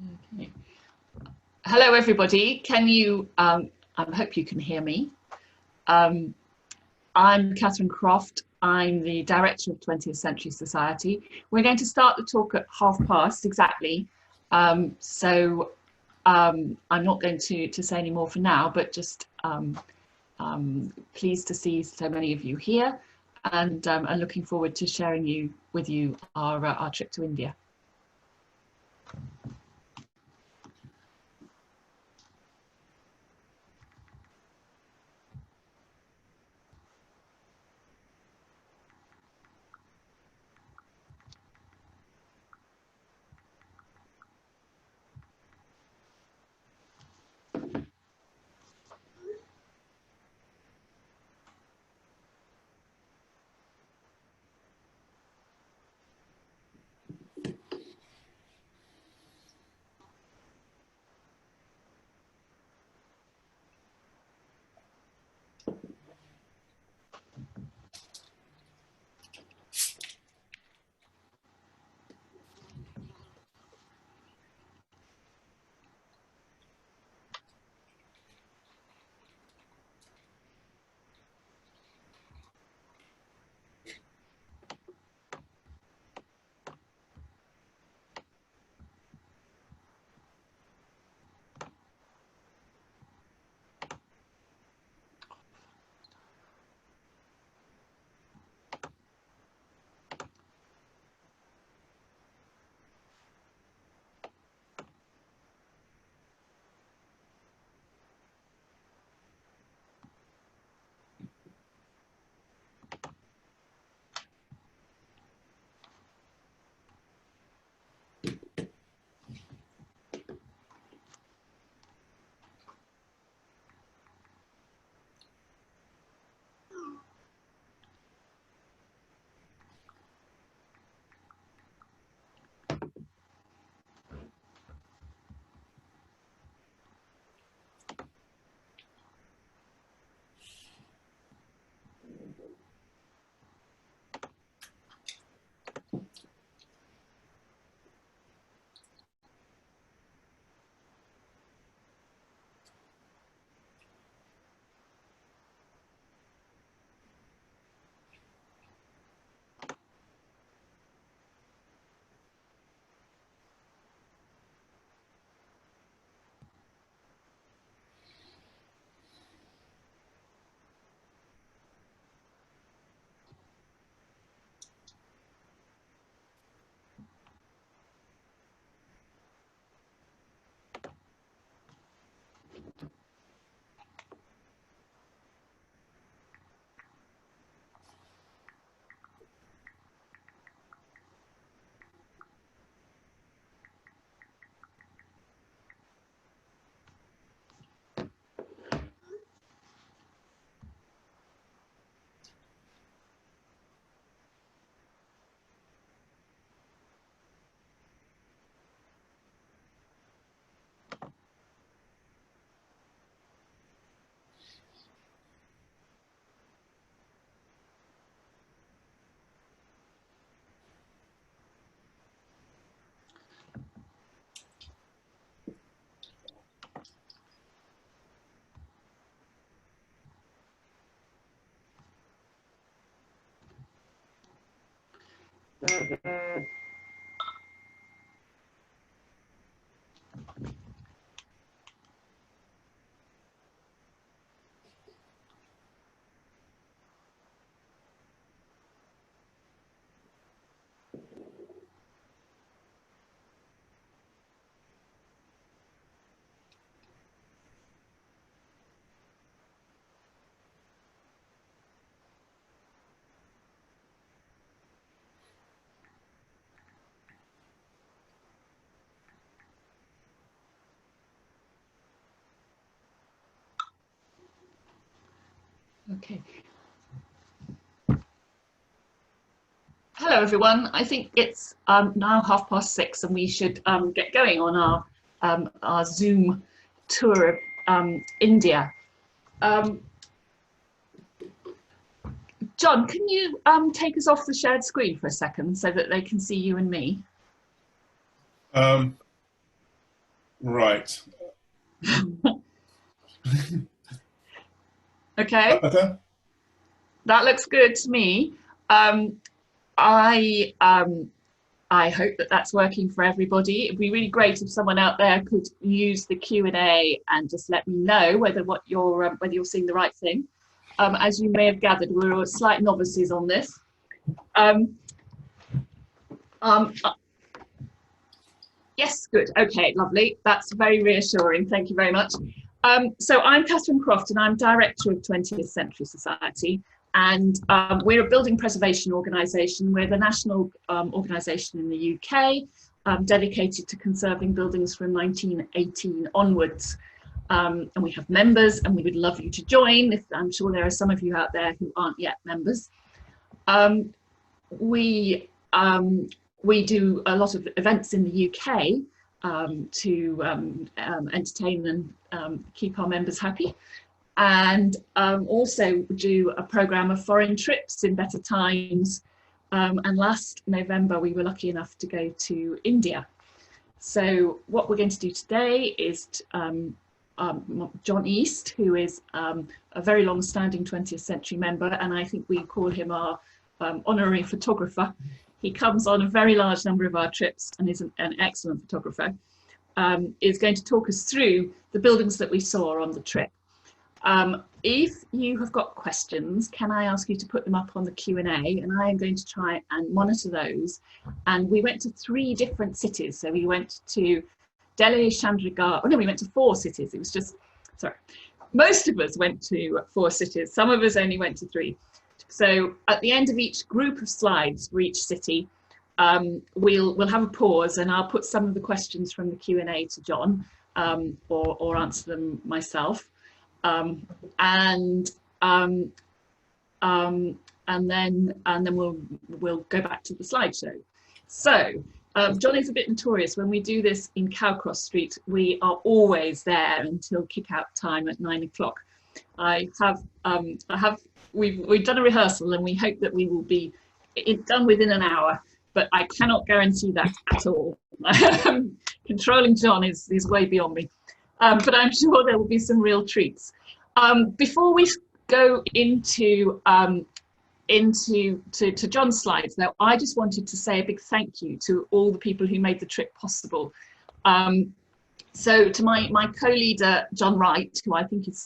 Okay. Hello, everybody. Can you, I hope you can hear me. I'm Catherine Croft. I'm the Director of 20th Century Society. We're going to start the talk at 12:30 exactly. I'm not going to say any more for now, but just pleased to see so many of you here, and I'm looking forward to sharing with you our trip to India. Okay. Hello, everyone. I think it's now 6:30, and we should get going on our Zoom tour of India. John, can you take us off the shared screen for a second so that they can see you and me? Right. Okay. Okay. That looks good to me. I hope that that's working for everybody. It'd be really great if someone out there could use the Q&A and just let me know whether you're seeing the right thing. As you may have gathered, we're all slight novices on this. Yes, good. Okay, lovely. That's very reassuring. Thank you very much. So I'm Catherine Croft and I'm Director of 20th Century Society. And we're a building preservation organisation. We're the national organisation in the UK dedicated to conserving buildings from 1918 onwards. And we have members and we would love you to join. I'm sure there are some of you out there who aren't yet members. We do a lot of events in the UK to entertain and keep our members happy. And also do a programme of foreign trips in better times. And last November, we were lucky enough to go to India. So what we're going to do today is John East, who is a very long-standing 20th century member, and I think we call him our honorary photographer. He comes on a very large number of our trips and is an excellent photographer, is going to talk us through the buildings that we saw on the trip. If you have got questions, can I ask you to put them up on the Q&A, and I am going to try and monitor those. And we went to 3 different cities. So we went to Delhi, Chandigarh, oh no, we went to 4 cities. It was just, sorry, most of us went to 4 cities. Some of us only went to 3. So at the end of each group of slides for each city, we'll have a pause and I'll put some of the questions from the Q&A to John or answer them myself. And then we'll go back to the slideshow. So John is a bit notorious. When we do this in Cowcross Street, we are always there until kick-out time at 9 o'clock. We've done a rehearsal and we hope that we will be done within an hour, but I cannot guarantee that at all. Controlling John is way beyond me. But I'm sure there will be some real treats. Before we go into John's slides, though, I just wanted to say a big thank you to all the people who made the trip possible. So to my co-leader, John Wright, who I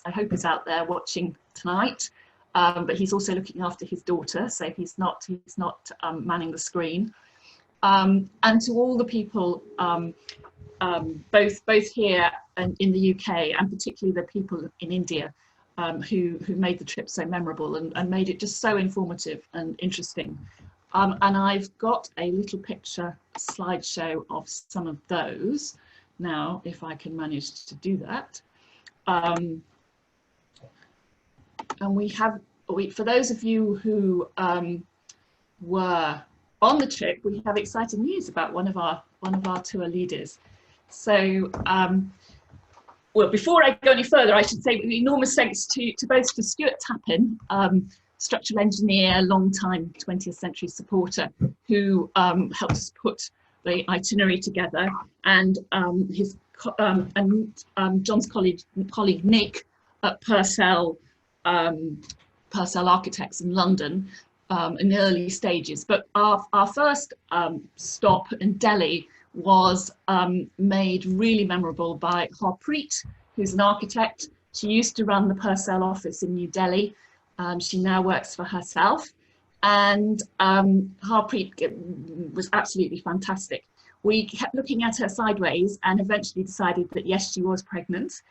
hope is out there watching tonight, but he's also looking after his daughter, so he's not manning the screen. And to all the people, both here and in the UK, and particularly the people in India, who made the trip so memorable and made it just so informative and interesting. And I've got a little picture slideshow of some of those now, if I can manage to do that. And for those of you who were on the trip, we have exciting news about one of our tour leaders. So, well, before I go any further, I should say enormous thanks to both to Stuart Tappin, structural engineer, long-time 20th century supporter, who helped us put the itinerary together, and John's colleague Nick at Purcell Architects in London in the early stages. But our first stop in Delhi was made really memorable by Harpreet, who's an architect. She used to run the Purcell office in New Delhi. She now works for herself. And Harpreet was absolutely fantastic. We kept looking at her sideways and eventually decided that yes, she was pregnant.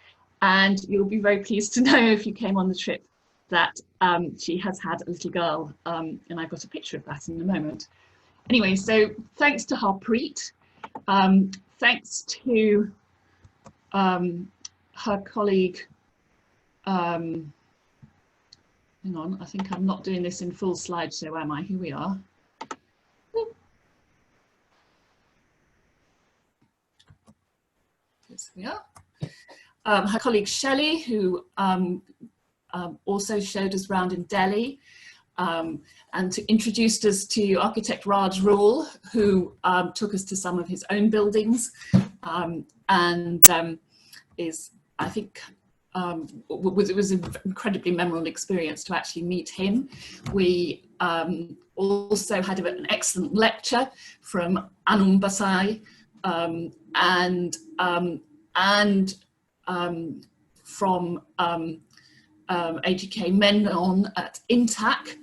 And you'll be very pleased to know, if you came on the trip, that she has had a little girl. And I've got a picture of that in a moment. Anyway, so thanks to Harpreet. Thanks to her colleague, hang on, I think I'm not doing this in full slideshow, am I? Here we are. Here we are. Her colleague Shelley, who also showed us around in Delhi, and introduced us to architect Raj Rule, who took us to some of his own buildings. is, I think, it was an incredibly memorable experience to actually meet him. We also had an excellent lecture from Anum Basai from AGK Menon at INTAC.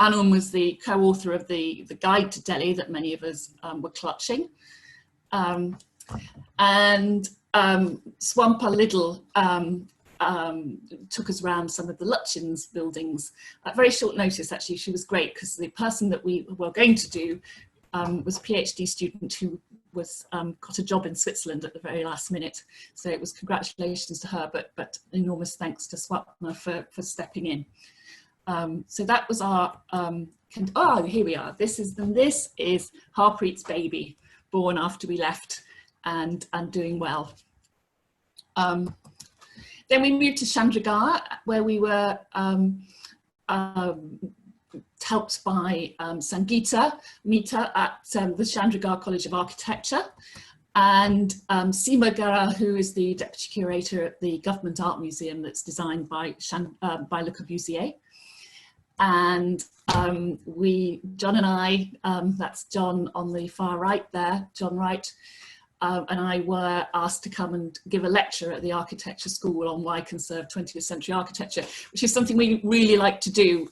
Anum was the co-author of the guide to Delhi that many of us were clutching. Swampa Liddle took us around some of the Lutyens buildings at very short notice. Actually, she was great because the person that we were going to do was a PhD student who was got a job in Switzerland at the very last minute. So it was congratulations to her, but enormous thanks to Sukhna for stepping in. So that was our, oh, here we are. This is Harpreet's baby, born after we left and doing well. Then we moved to Chandigarh, where we were helped by Sangeeta Mita at the Chandigarh College of Architecture, and Seema Gara, who is the Deputy Curator at the Government Art Museum that's designed by Le Corbusier. And John and I, that's John on the far right there, John Wright, and I were asked to come and give a lecture at the architecture school on why conserve 20th century architecture, which is something we really like to do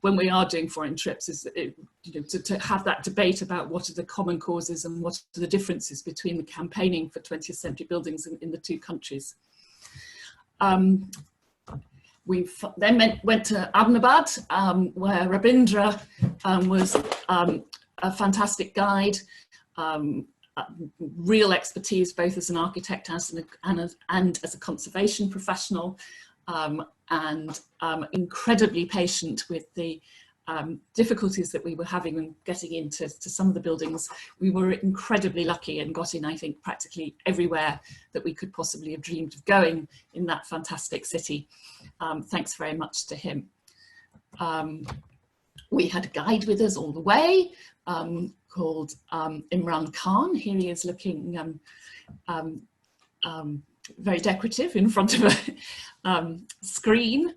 when we are doing foreign trips, is to have that debate about what are the common causes and what are the differences between the campaigning for 20th century buildings in the two countries. We then went to Ahmadabad, where Rabindra was a fantastic guide, real expertise both as an architect and as a conservation professional, and incredibly patient with the difficulties that we were having when getting into some of the buildings. We were incredibly lucky and got in, I think, practically everywhere that we could possibly have dreamed of going in that fantastic city. Thanks very much to him. We had a guide with us all the way called Imran Khan. Here he is looking very decorative in front of a screen.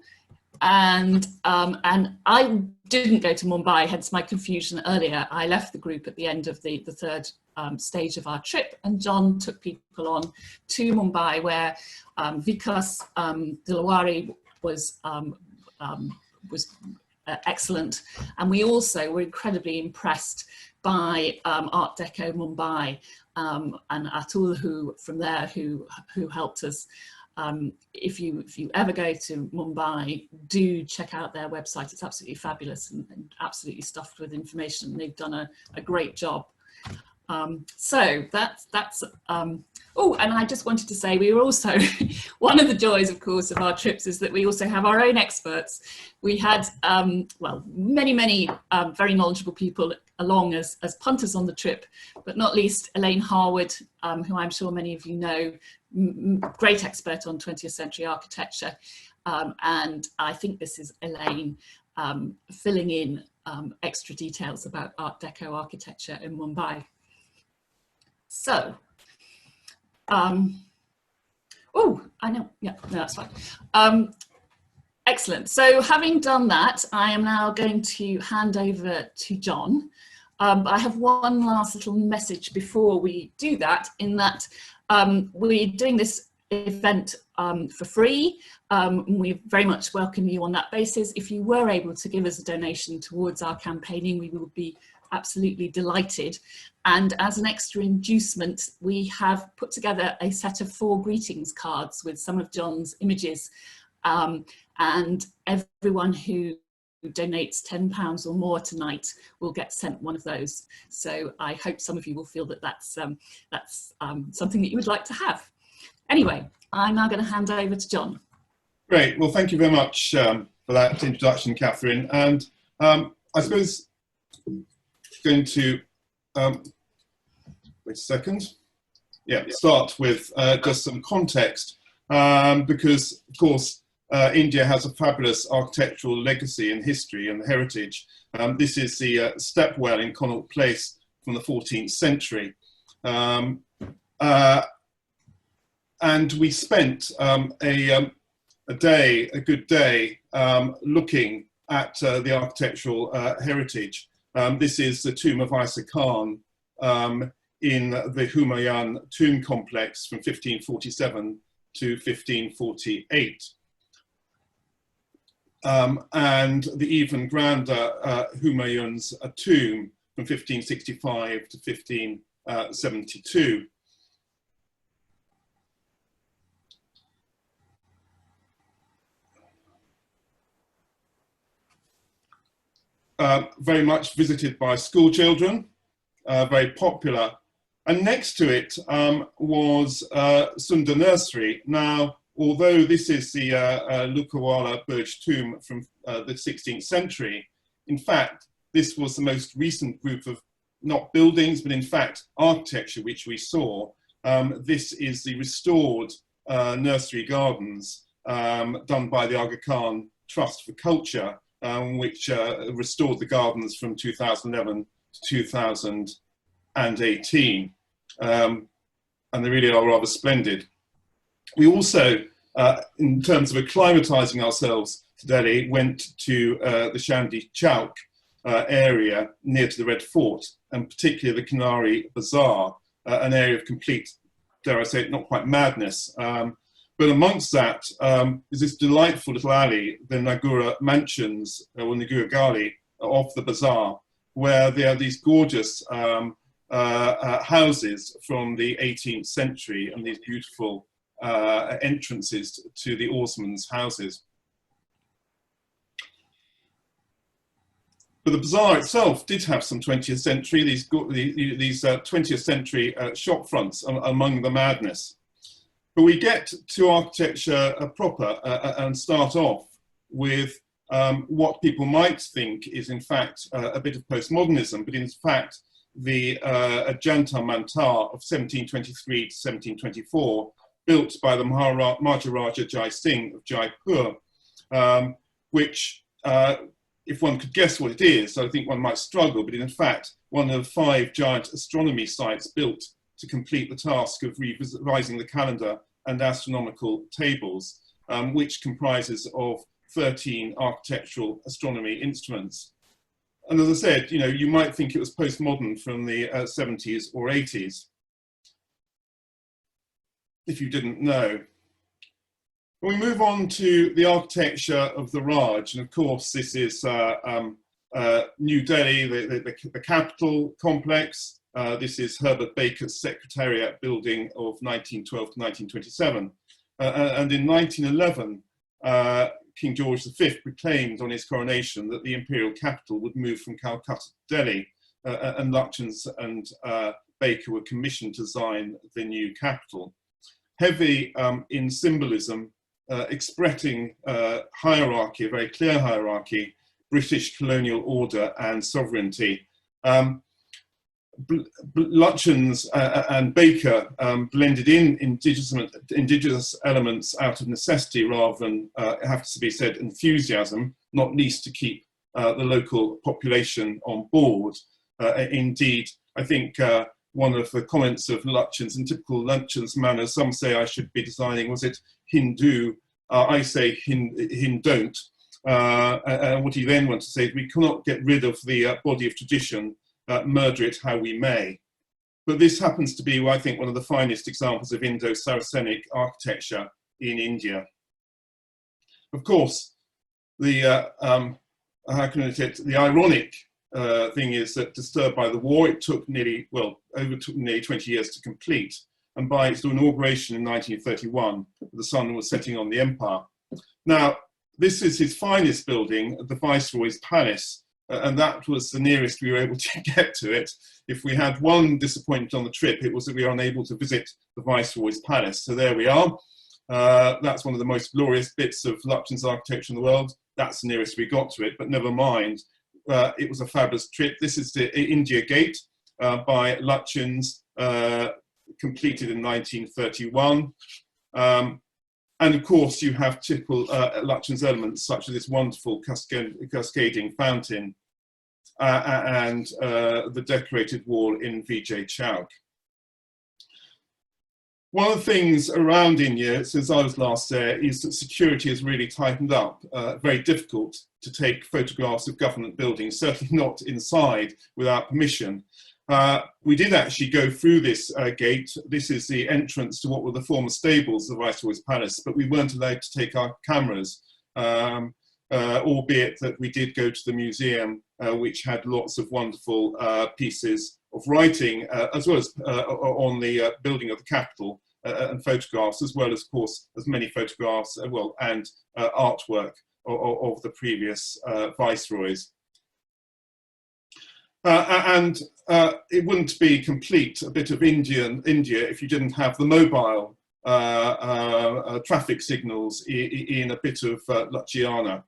And I didn't go to Mumbai, hence my confusion earlier. I left the group at the end of the third stage of our trip, and John took people on to Mumbai, where Vikas Dilawari was excellent, and we also were incredibly impressed by Art Deco Mumbai, and Atul, who helped us. If you ever go to Mumbai, do check out their website. It's absolutely fabulous and absolutely stuffed with information. They've done a great job. So that's oh, and I just wanted to say, we were also, one of the joys, of course, of our trips is that we also have our own experts. We had, well, many very knowledgeable people along as punters on the trip, but not least Elaine Harwood, who I'm sure many of you know, great expert on 20th century architecture. And I think this is Elaine filling in extra details about Art Deco architecture in Mumbai. So, oh, I know, yeah, no, that's fine. Excellent. So having done that, I am now going to hand over to John. I have one last little message before we do that, in that we're doing this event for free. We very much welcome you on that basis. If you were able to give us a donation towards our campaigning, we would be absolutely delighted. And as an extra inducement, we have put together a set of 4 greetings cards with some of John's images, and everyone who donates £10 or more tonight will get sent one of those. So I hope some of you will feel that that's something that you would like to have. Anyway, I'm now going to hand over to John. Great. Well, thank you very much for that introduction, Catherine. And I suppose going to wait a second. Yeah, start with just some context, because of course India has a fabulous architectural legacy and history and heritage. This is the stepwell in Connaught Place from the 14th century. And we spent a good day, looking at the architectural heritage. This is the tomb of Isa Khan in the Humayun tomb complex from 1547 to 1548. And the even grander Humayun's tomb from 1565 to 1572. Very much visited by school children, very popular. And next to it was Sundar Nursery. Now, although this is the Lukwala Burj tomb from the 16th century, in fact, this was the most recent group of not buildings, but in fact, architecture which we saw. This is the restored nursery gardens done by the Aga Khan Trust for Culture, which restored the gardens from 2011 to 2018. And they really are rather splendid. We also, in terms of acclimatizing ourselves to Delhi, went to the Chandni Chowk area near to the Red Fort, and particularly the Kanari Bazaar, an area of complete, dare I say it, not quite madness. But amongst that is this delightful little alley, the Nagura Mansions, or Nagura Gali, of the bazaar, where there are these gorgeous houses from the 18th century and these beautiful entrances to the Osman's houses. But the bazaar itself did have some 20th century, these 20th century shop fronts among the madness. But we get to architecture proper and start off with what people might think is in fact a bit of postmodernism, but in fact the Jantar Mantar of 1723 to 1724, built by the Maharaja Jai Singh of Jaipur, which, if one could guess what it is, I think one might struggle, but in fact, one of 5 giant astronomy sites built to complete the task of revising the calendar and astronomical tables, which comprises of 13 architectural astronomy instruments. And as I said, you know, you might think it was postmodern from the 70s or 80s, if you didn't know. We move on to the architecture of the Raj, and of course this is New Delhi, the capital complex. This is Herbert Baker's Secretariat building of 1912 to 1927. And in 1911, King George V proclaimed on his coronation that the imperial capital would move from Calcutta to Delhi, and Lutyens and Baker were commissioned to design the new capital. Heavy in symbolism, expressing hierarchy, a very clear hierarchy, British colonial order and sovereignty. Lutyens and Baker blended in indigenous elements out of necessity rather than, it has to be said, enthusiasm, not least to keep the local population on board. Indeed, I think one of the comments of Lutyens, in typical Lutyens manner, some say I should be designing, was it Hindu? I say Hindon't. And what he then wants to say is we cannot get rid of the body of tradition, murder it how we may. But this happens to be, I think, one of the finest examples of Indo-Saracenic architecture in India. Of course, the ironic thing is that, disturbed by the war, it took nearly 20 years to complete. And by its inauguration in 1931, the sun was setting on the empire. Now, this is his finest building, the Viceroy's Palace, and that was the nearest we were able to get to it. If we had one disappointment on the trip, it was that we were unable to visit the Viceroy's Palace. So there we are. That's one of the most glorious bits of Lutyens architecture in the world. That's the nearest we got to it, but never mind. It was a fabulous trip. This is the India Gate by Lutyens, completed in 1931. And of course, you have typical Lutyens elements, such as this wonderful cascading fountain and the decorated wall in Vijay Chowk. One of the things around India since I was last there is that security has really tightened up. Very difficult to take photographs of government buildings, certainly not inside without permission. We did actually go through this gate. This is the entrance to what were the former stables of the Viceroy's Palace, but we weren't allowed to take our cameras, albeit that we did go to the museum, which had lots of wonderful pieces of writing, as well as on the building of the capital, and photographs, as well as, of course, as many photographs, and artwork of the previous viceroys. And it wouldn't be complete, a bit of India, if you didn't have the mobile traffic signals in a bit of Lutyens.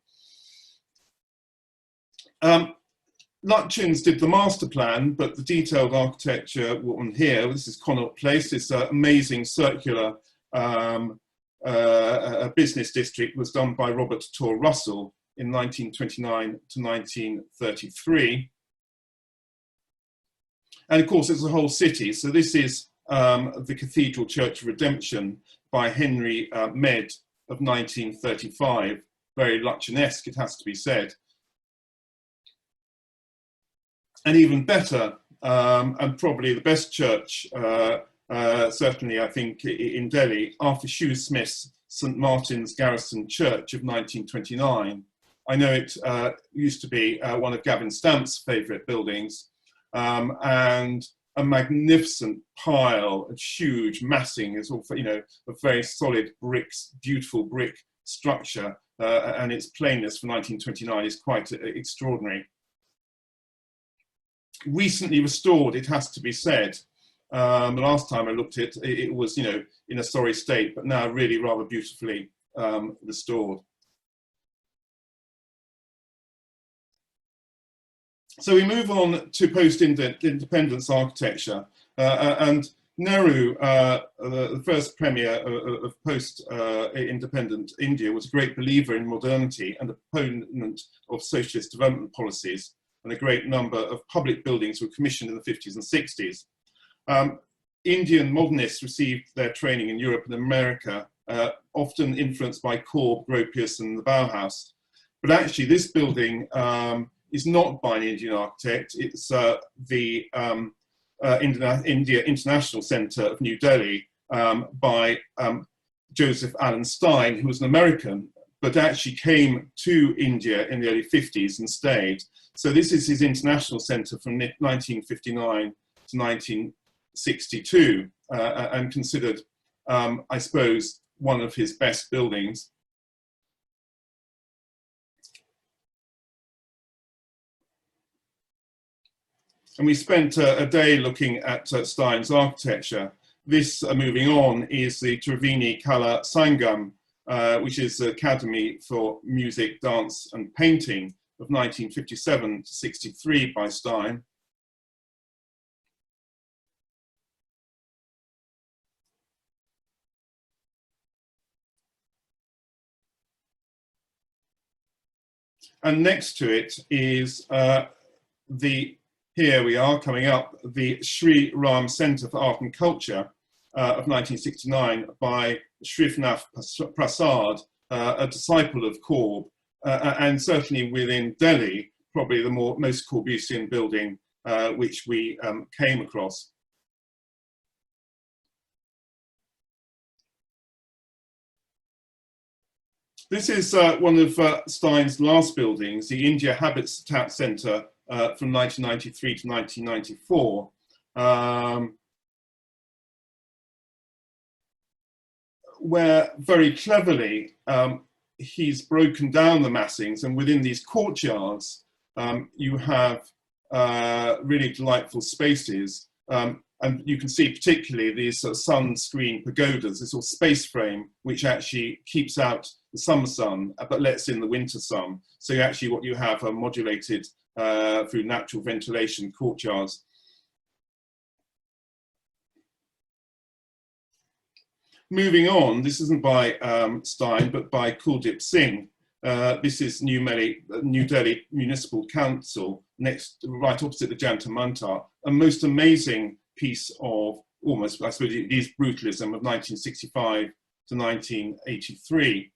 Lutyens did the master plan, but the detailed architecture one here, this is Connaught Place, this amazing circular business district was done by Robert Torr Russell in 1929 to 1933. And of course, it's a whole city. So this is the Cathedral Church of Redemption by Henry Med of 1935. Very Lutyenesque, it has to be said. And even better, and probably the best church, certainly I think in Delhi, Arthur Shoesmith's St. Martin's Garrison Church of 1929. I know it used to be one of Gavin Stamp's favourite buildings, and a magnificent pile of huge massing is all, you know, a very solid bricks, beautiful brick structure, and its plainness for 1929 is quite extraordinary. Recently restored, it has to be said. The last time I looked at it, it was, you know, in a sorry state, but now really rather beautifully restored. So we move on to post-independence architecture, and Nehru, the first premier of post-independent India, was a great believer in modernity and a proponent of socialist development policies, and a great number of public buildings were commissioned in the 50s and 60s. Indian modernists received their training in Europe and America, often influenced by Corb, Gropius and the Bauhaus. But actually this building is not by an Indian architect, it's the India International Centre of New Delhi by Joseph Allen Stein, who was an American, but actually came to India in the early 50s and stayed. So this is his international centre from 1959 to 1962, and considered, I suppose, one of his best buildings. And we spent a day looking at Stein's architecture. This, moving on, is the Triveni Kala Sangam, which is the Academy for Music, Dance and Painting of 1957 to 63 by Stein. And next to it is here we are coming up, the Sri Ram Centre for Art and Culture of 1969 by Shrivnath Prasad, a disciple of Corb, and certainly within Delhi, probably the most Corbusian building which we came across. This is one of Stein's last buildings, the India Habitat Centre from 1993 to 1994. Where very cleverly he's broken down the massings, and within these courtyards you have really delightful spaces, and you can see particularly these sun-screened pagodas, this sort of space frame which actually keeps out the summer sun but lets in the winter sun. So actually what you have are modulated through natural ventilation courtyards. Moving on, this isn't by Stein, but by Kuldip Singh, This is New Delhi Municipal Council, right opposite the Jantar Mantar, a most amazing piece of almost, I suppose it is brutalism, of 1965 to 1983.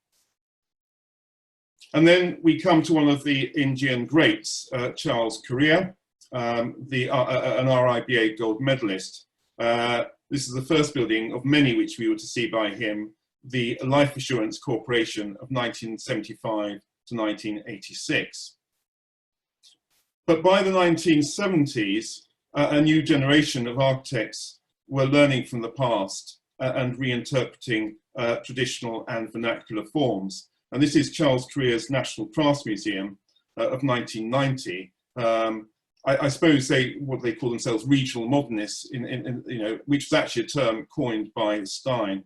And then we come to one of the Indian greats, Charles Correa, an RIBA gold medalist. This is the first building of many which we were to see by him, the Life Assurance Corporation of 1975 to 1986. But by the 1970s, a new generation of architects were learning from the past and reinterpreting traditional and vernacular forms. And this is Charles Correa's National Crafts Museum of 1990. I suppose what they call themselves regional modernists, which was actually a term coined by Stein.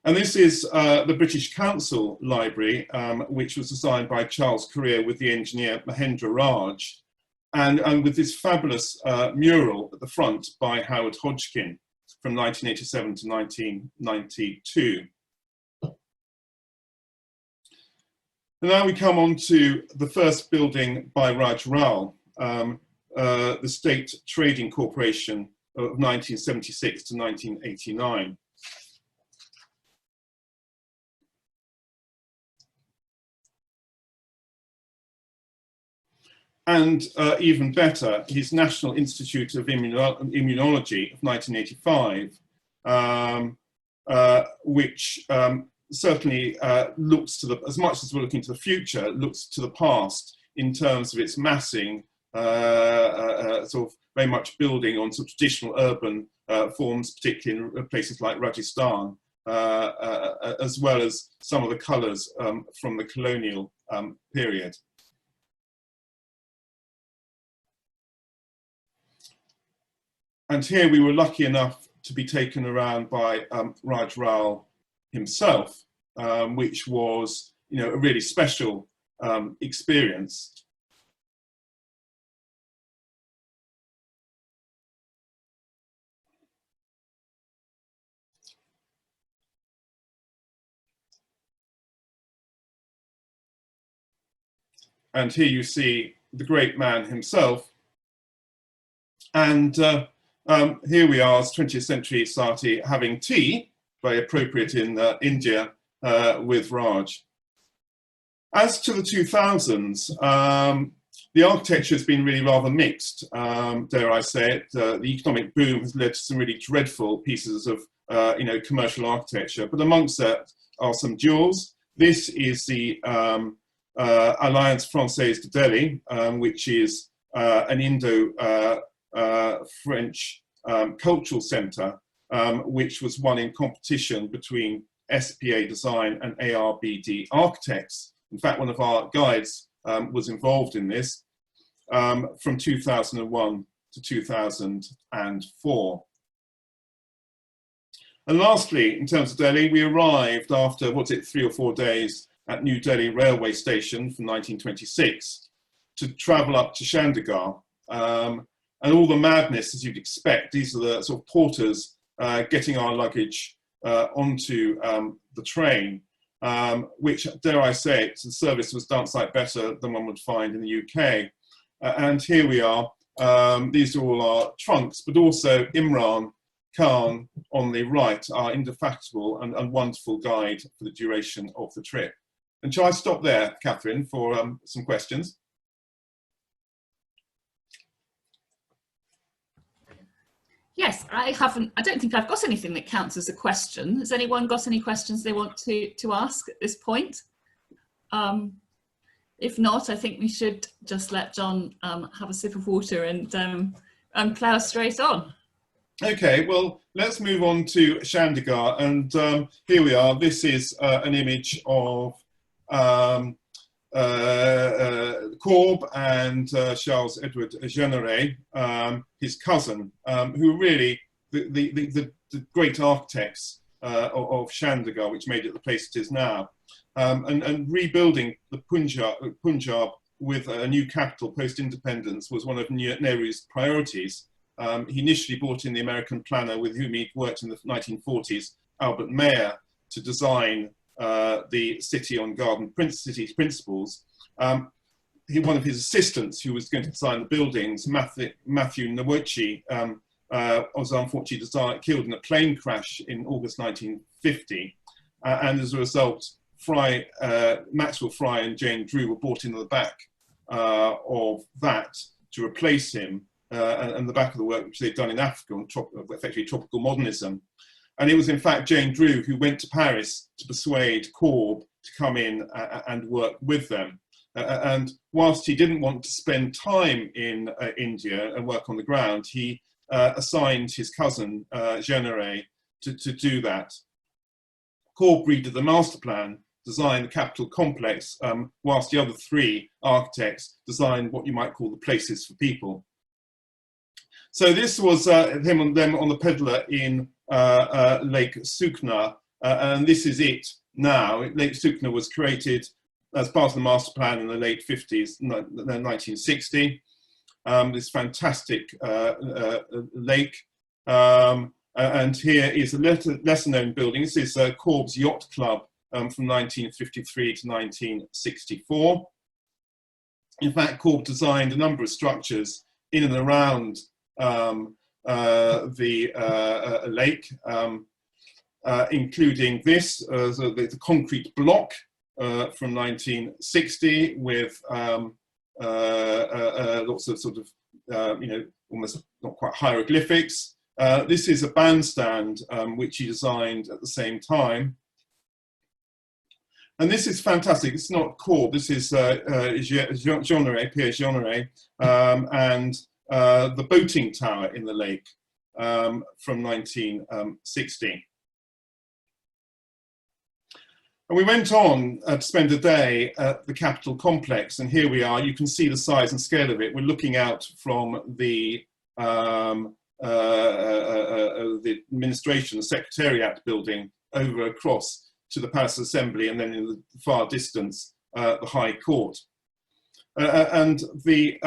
And this is the British Council Library, which was designed by Charles Correa with the engineer Mahendra Raj, and with this fabulous mural at the front by Howard Hodgkin from 1987 to 1992. And now we come on to the first building by Raj Rao, the State Trading Corporation of 1976 to 1989. And even better, his National Institute of Immunology of 1985, which certainly looks to as much as we're looking to the future, looks to the past in terms of its massing, sort of very much building on sort of traditional urban forms, particularly in places like Rajasthan, as well as some of the colours from the colonial period. And here we were lucky enough to be taken around by Raj Rao himself, which was, a really special experience. And here you see the great man himself. And here we are as 20th century society having tea, very appropriate in India, with Raj. As to the 2000s, the architecture has been really rather mixed, dare I say it. The economic boom has led to some really dreadful pieces of commercial architecture, but amongst that are some jewels. This is the Alliance Française de Delhi, which is an Indo-French cultural centre, which was won in competition between SPA Design and ARBD Architects. In fact, one of our guides was involved in this from 2001 to 2004. And lastly, in terms of Delhi, we arrived after, 3 or 4 days at New Delhi railway station from 1926 to travel up to Chandigarh. And all the madness, as you'd expect. These are the sort of porters getting our luggage onto the train, which, dare I say it, the service was done slightly better than one would find in the UK. And here we are. These are all our trunks, but also Imran Khan on the right, our indefatigable and wonderful guide for the duration of the trip. And shall I stop there, Catherine, for some questions? Yes, I don't think I've got anything that counts as a question. Has anyone got any questions they want to ask at this point? If not, I think we should just let John have a sip of water and plough straight on. Okay, well, let's move on to Chandigarh. And here we are. This is an image of Corb and Charles Edward Generet, his cousin, who were really the great architects of Chandigarh, which made it the place it is now, and rebuilding the Punjab with a new capital post-independence was one of Nehru's priorities. He initially brought in the American planner with whom he'd worked in the 1940s, Albert Mayer, to design the City on Garden City's principles, one of his assistants who was going to design the buildings, Matthew Nowotny, was unfortunately killed in a plane crash in August 1950. And as a result, Maxwell Fry and Jane Drew were brought into the back of that to replace him, and the back of the work which they'd done in Africa on effectively tropical modernism. And it was in fact Jane Drew who went to Paris to persuade Corb to come in and work with them. And whilst he didn't want to spend time in India and work on the ground, he assigned his cousin, Généré, to do that. Corb redid the master plan, designed the capital complex, whilst the other three architects designed what you might call the places for people. So this was him and them on the Pedler in Lake Sukhna, and this is it now. Lake Sukhna was created as part of the master plan in the late 50s, 1960. This fantastic lake. And here is a lesser known building. This is Corb's Yacht Club from 1953 to 1964. In fact, Corb designed a number of structures in and around the lake, including this, the concrete block from 1960 with lots of sort of, almost not quite hieroglyphics. This is a bandstand which he designed at the same time. And this is fantastic. It's not Corb, this is Pierre Généré, and the boating tower in the lake from 1960. And we went on to spend a day at the Capitol complex, and here we are. You can see the size and scale of it. We're looking out from the administration, the Secretariat building, over across to the Palace Assembly, and then in the far distance, the High Court. And the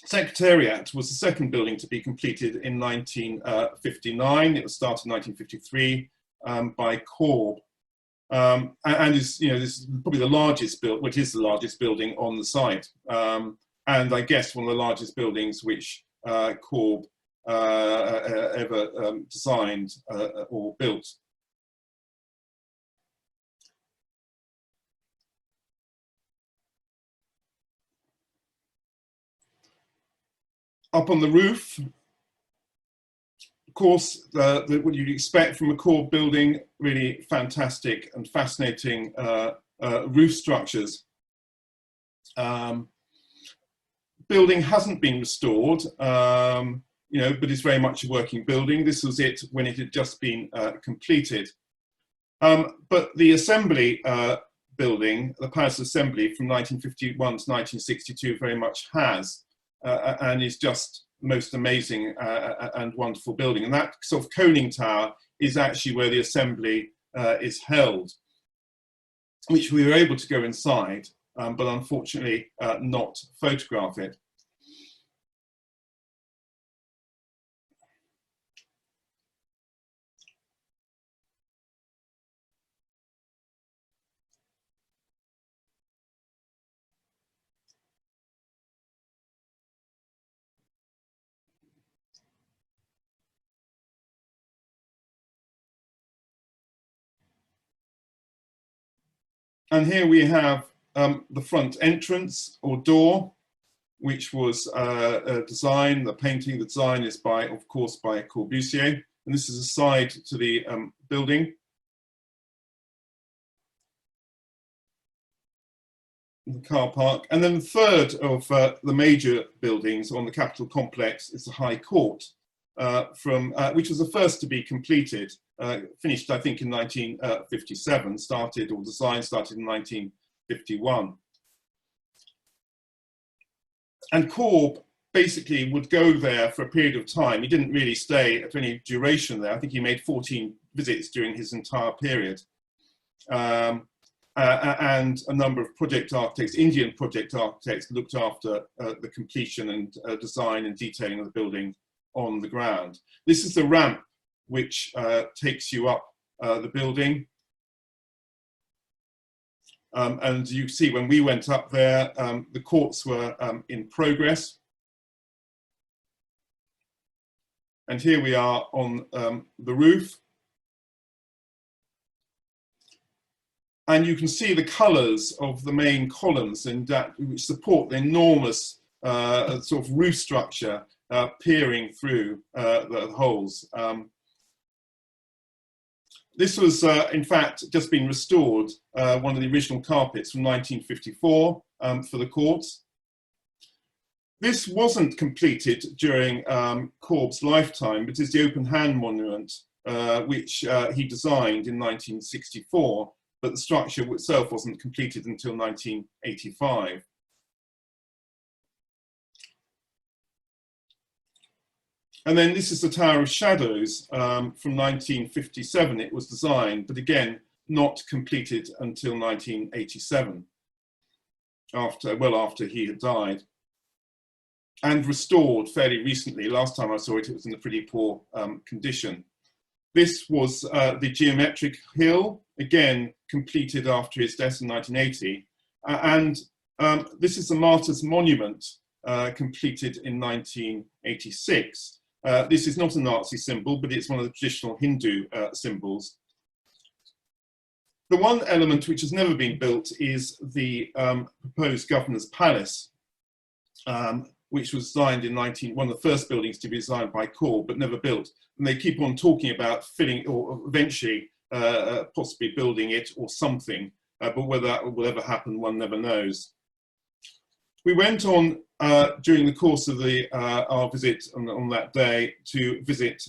Secretariat was the second building to be completed in 1959. It was started in 1953 by Corb. And is, this is probably the largest which is the largest building on the site, and I guess one of the largest buildings which Corb ever designed or built. Up on the roof, of course, what you'd expect from a Corb building, really fantastic and fascinating roof structures. Building hasn't been restored, but it's very much a working building. This was it when it had just been completed. But the Assembly building, the Palace Assembly from 1951 to 1962 very much has, and is just most amazing and wonderful building. And that sort of coning tower is actually where the Assembly is held, which we were able to go inside, but unfortunately not photograph it. And here we have the front entrance or door, which was designed, the design is of course by Corbusier. And this is a side to the building. The car park. And then the third of the major buildings on the Capitol complex is the High Court, which was the first to be completed. Finished, I think, in 1957, design started in 1951. And Corb basically would go there for a period of time. He didn't really stay at any duration there. I think he made 14 visits during his entire period. And a number of project architects, Indian project architects, looked after the completion and design and detailing of the building on the ground. This is the ramp which takes you up the building. And you see when we went up there, the courts were in progress. And here we are on the roof. And you can see the colours of the main columns which support the enormous sort of roof structure peering through the holes. This was, in fact, just been restored, one of the original carpets from 1954 for the courts. This wasn't completed during Corb's lifetime, but is the open hand monument, which he designed in 1964, but the structure itself wasn't completed until 1985. And then this is the Tower of Shadows from 1957. It was designed, but again, not completed until 1987, well after he had died. And restored fairly recently. Last time I saw it, it was in a pretty poor condition. This was the geometric hill, again, completed after his death in 1980. And this is the Martyr's Monument, completed in 1986. This is not a Nazi symbol, but it's one of the traditional Hindu symbols. The one element which has never been built is the proposed Governor's Palace, which was designed in one of the first buildings to be designed by Corb, but never built. And they keep on talking about filling, or eventually possibly building it or something, but whether that will ever happen, one never knows. We went on during the course of our visit on that day to visit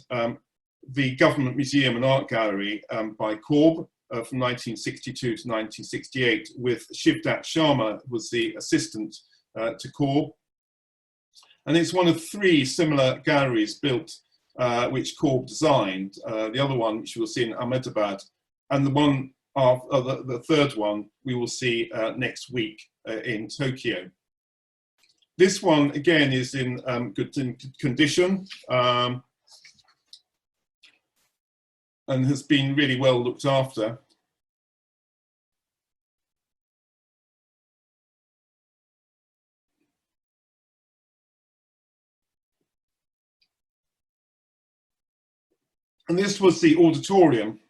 the Government Museum and Art Gallery by Corb from 1962 to 1968, with Shivdat Sharma was the assistant to Corb. And it's one of three similar galleries built, which Corb designed. The other one, which you will see in Ahmadabad, and the third one we will see next week in Tokyo. This one, again, is in good condition and has been really well looked after. And this was the auditorium,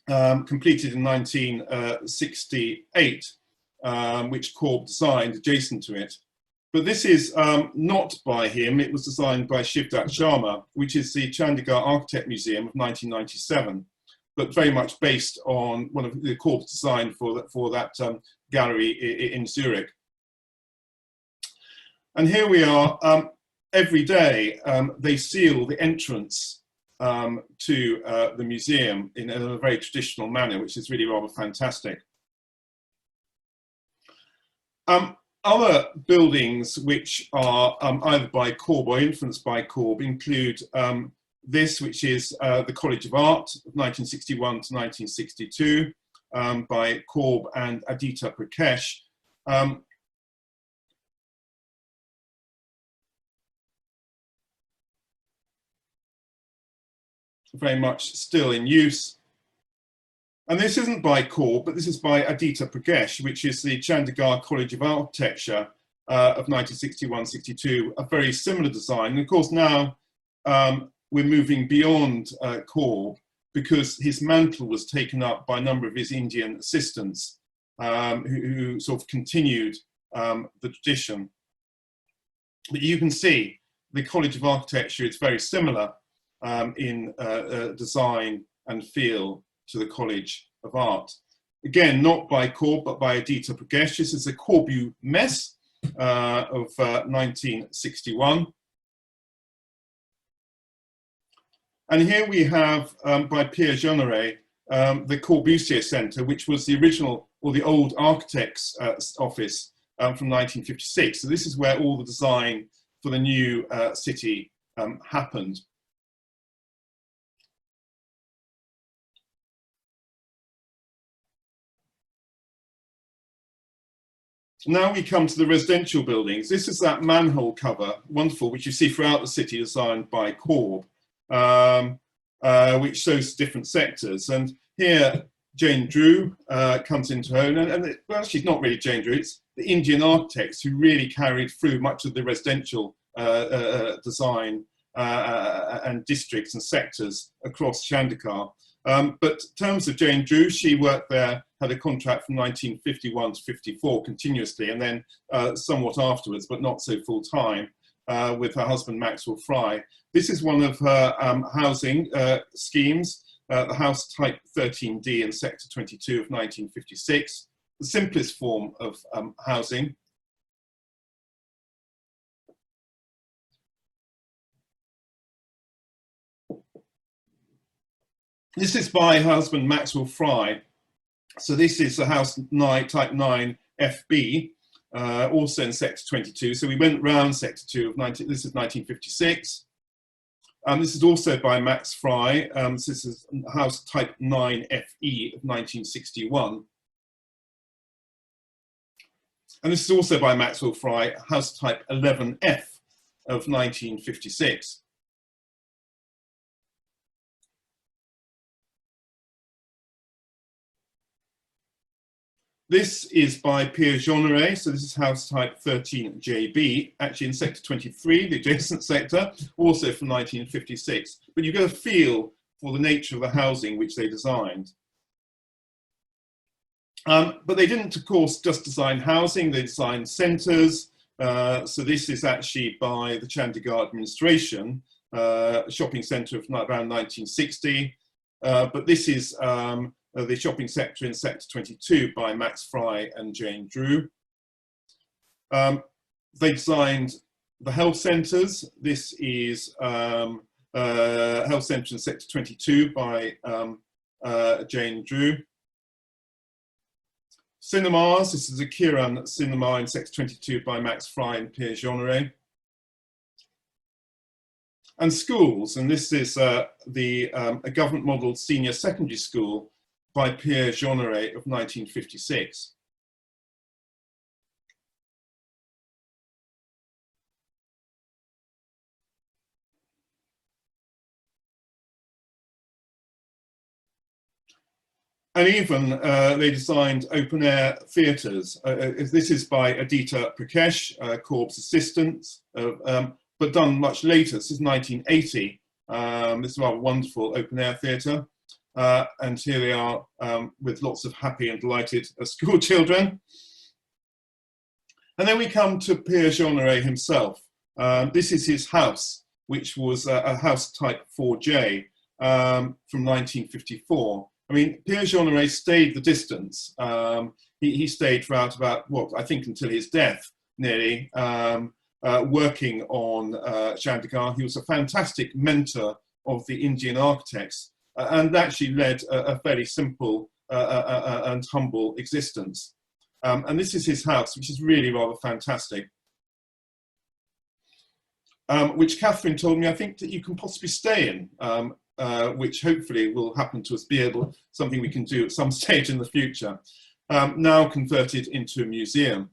completed in 1968, which Corb designed adjacent to it. But this is not by him. It was designed by Shivdat Sharma, which is the Chandigarh Architect Museum of 1997, but very much based on one of the Corb's design for that gallery in Zurich. And here we are. Every day they seal the entrance to the museum in a very traditional manner, which is really rather fantastic. Other buildings which are either by Corb or influenced by Corb include this, which is the College of Art of 1961 to 1962 by Corb and Aditya Prakash. Very much still in use. And this isn't by Corb, but this is by Aditya Prakash, which is the Chandigarh College of Architecture of 1961-62, a very similar design. And of course now we're moving beyond Corb, because his mantle was taken up by a number of his Indian assistants who sort of continued the tradition. But you can see the College of Architecture is very similar in design and feel to the College of Art. Again, not by Corb, but by Aditya Prakash. This is a Corbu mess of 1961. And here we have, by Pierre Jeanneret, the Corbusier Centre, which was the original, or the old architect's office from 1956. So this is where all the design for the new city happened. Now we come to the residential buildings. This is that manhole cover, wonderful, which you see throughout the city, designed by Corb, which shows different sectors. And here Jane Drew comes into her own, and well, she's not really Jane Drew, it's the Indian architects who really carried through much of the residential design and districts and sectors across Chandigarh. But in terms of Jane Drew, she worked there, had a contract from 1951 to 54 continuously, and then somewhat afterwards, but not so full time, with her husband Maxwell Fry. This is one of her housing schemes, the house type 13D in sector 22 of 1956, the simplest form of housing. This is by her husband Maxwell Fry. So this is the house type 9 FB, also in sector 22. So we went round sector 2 of this is 1956. This is also by Max Fry. So this is house type 9 FE of 1961. And this is also by Maxwell Fry, house type 11F of 1956. This is by Pierre Jeanneret, so this is house type 13JB, actually in sector 23, the adjacent sector, also from 1956. But you get a feel for the nature of the housing which they designed. But they didn't, of course, just design housing, they designed centres. So this is actually by the Chandigarh administration, a shopping centre of around 1960. But this is the shopping sector in sector 22 by Max Fry and Jane Drew. They designed the health centres. This is health centre in sector 22 by Jane Drew. Cinemas, this is a Kiran cinema in sector 22 by Max Fry and Pierre Jeanneret. And schools, and this is a government modelled senior secondary school by Pierre Jeanneret of 1956. And even they designed open air theatres. This is by Aditya Prakash, Corb's assistant, but done much later. This is 1980. This is a rather wonderful open air theatre. And here they are with lots of happy and delighted school children. And then we come to Pierre Jeanneret himself. This is his house, which was a house type 4J from 1954. I mean, Pierre Jeanneret stayed the distance. He stayed throughout about, what, I think until his death, nearly, working on Chandigarh. He was a fantastic mentor of the Indian architects and actually led a fairly simple and humble existence. And this is his house, which is really rather fantastic. Which Catherine told me, I think, that you can possibly stay in. Which hopefully will happen to us, something we can do at some stage in the future, now converted into a museum.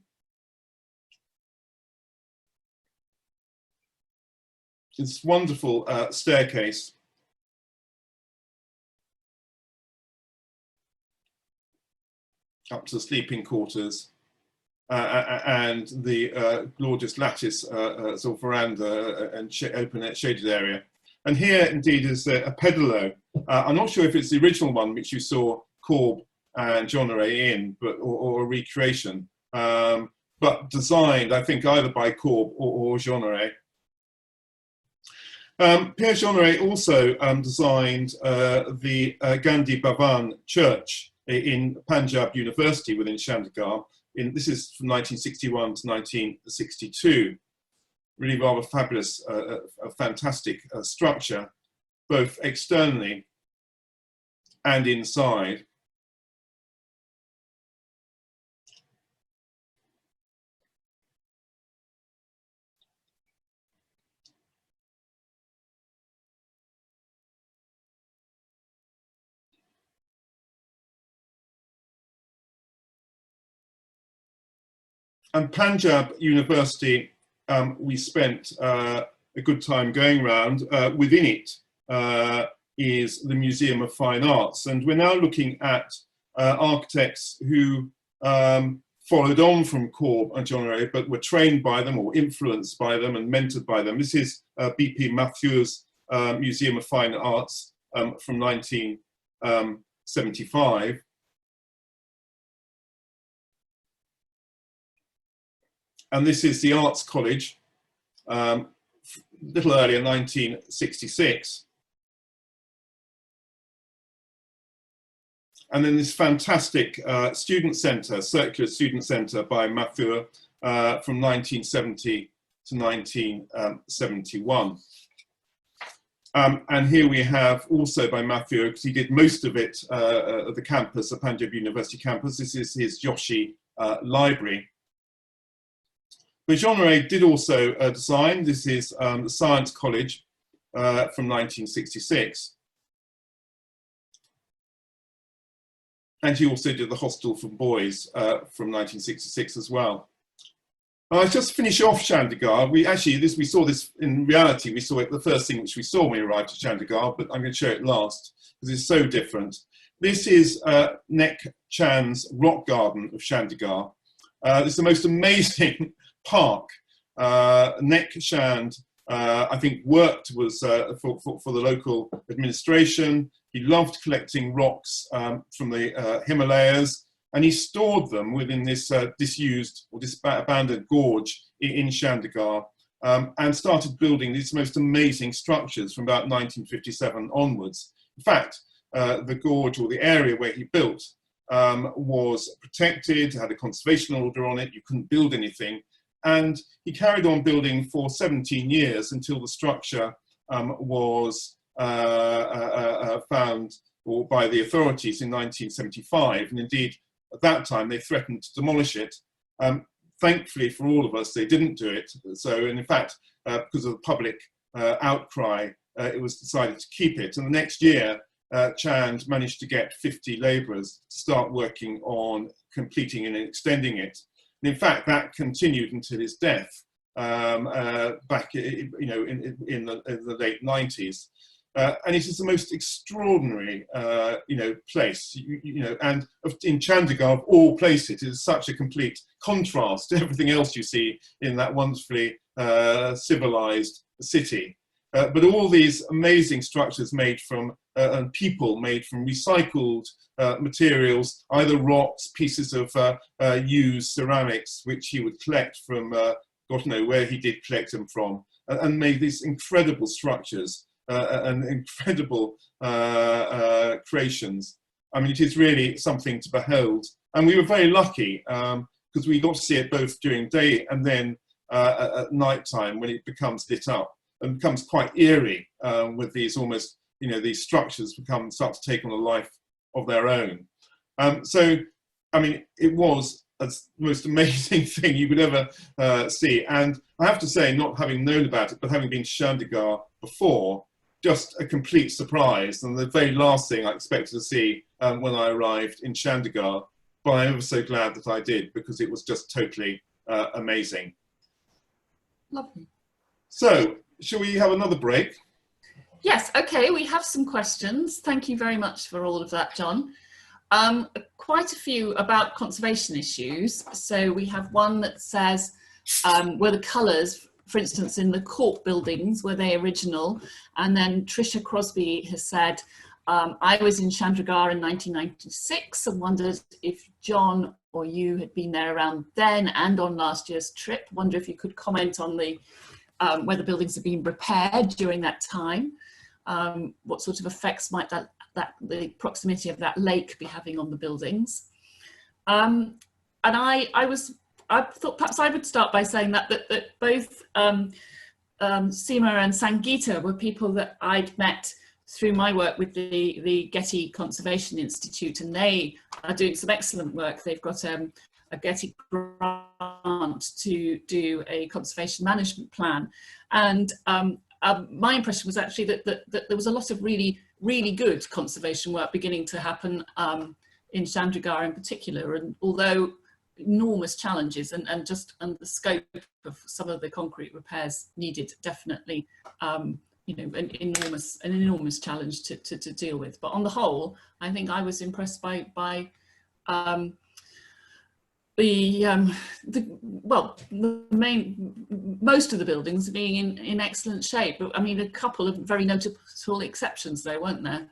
It's wonderful staircase. Up to the sleeping quarters and the gorgeous lattice sort of veranda and open shaded area. And here, indeed, is a pedalo. I'm not sure if it's the original one which you saw Corb and Jeanneret in, or a recreation, but designed, I think, either by Corb or Jeanneret. Pierre Jeanneret also designed the Gandhi Bhavan Church in Punjab University within Chandigarh. This is from 1961 to 1962. Really rather fabulous, a fantastic structure, both externally and inside. And Punjab University, we spent a good time going around. Within it is the Museum of Fine Arts. And we're now looking at architects who followed on from Corb and John Ray, but were trained by them or influenced by them and mentored by them. This is BP Mathieu's Museum of Fine Arts from 1975. And this is the Arts College, a little earlier, 1966. And then this fantastic student centre, circular student centre by Mathieu from 1970 to 1971. And here we have also by Mathieu, because he did most of it at the campus, the Punjab University campus. This is his Joshi library. But Jean Ray did also design. This is the Science College from 1966. And he also did the Hostel for Boys from 1966 as well. I'll just finish off Chandigarh. We saw this in reality. We saw it, the first thing which we saw when we arrived at Chandigarh, but I'm going to show it last because it's so different. This is Nek Chand's rock garden of Chandigarh. It's the most amazing park. Nek Chand, I think, worked for the local administration. He loved collecting rocks from the Himalayas, and he stored them within this disused or abandoned gorge in Chandigarh, and started building these most amazing structures from about 1957 onwards. In fact, the gorge, or the area where he built, was protected, had a conservation order on it. You couldn't build anything. And he carried on building for 17 years until the structure was found by the authorities in 1975. And indeed, at that time, they threatened to demolish it. Thankfully for all of us, they didn't do it. So, and in fact, because of the public outcry, it was decided to keep it. And the next year, Chand managed to get 50 labourers to start working on completing and extending it. And in fact, that continued until his death back, in the late 90s. And it is the most extraordinary, place, and in Chandigarh, of all places, it is such a complete contrast to everything else you see in that wonderfully civilized city. But all these amazing structures made from, and people made from recycled materials, either rocks, pieces of used ceramics, which he would collect from, God knows where he did collect them from, and made these incredible structures and incredible creations. I mean, it is really something to behold. And we were very lucky because we got to see it both during day and then at night time when it becomes lit up and becomes quite eerie with these almost, these structures start to take on a life of their own. So, I mean, it was the most amazing thing you could ever see. And I have to say, not having known about it, but having been to Chandigarh before, just a complete surprise, and the very last thing I expected to see when I arrived in Chandigarh, but I'm ever so glad that I did, because it was just totally amazing. Lovely. So, shall we have another break? Yes, okay, we have some questions. Thank you very much for all of that, John. Quite a few about conservation issues. So we have one that says, were the colours, for instance, in the court buildings, were they original? And then Tricia Crosby has said, I was in Chandigarh in 1996 and wondered if John or you had been there around then and on last year's trip. Wonder if you could comment on the whether buildings have been repaired during that time. What sort of effects might the proximity of that lake be having on the buildings? And I thought perhaps I would start by saying that both Seema and Sangeeta were people that I'd met through my work with the Getty Conservation Institute, and they are doing some excellent work. They've got a Getty grant to do a conservation management plan, and my impression was actually that there was a lot of really good conservation work beginning to happen in Chandigarh in particular, and although enormous challenges and the scope of some of the concrete repairs needed, definitely an enormous challenge to deal with. But on the whole, I think I was impressed by most of the buildings being in excellent shape. I mean, a couple of very notable exceptions though, weren't there?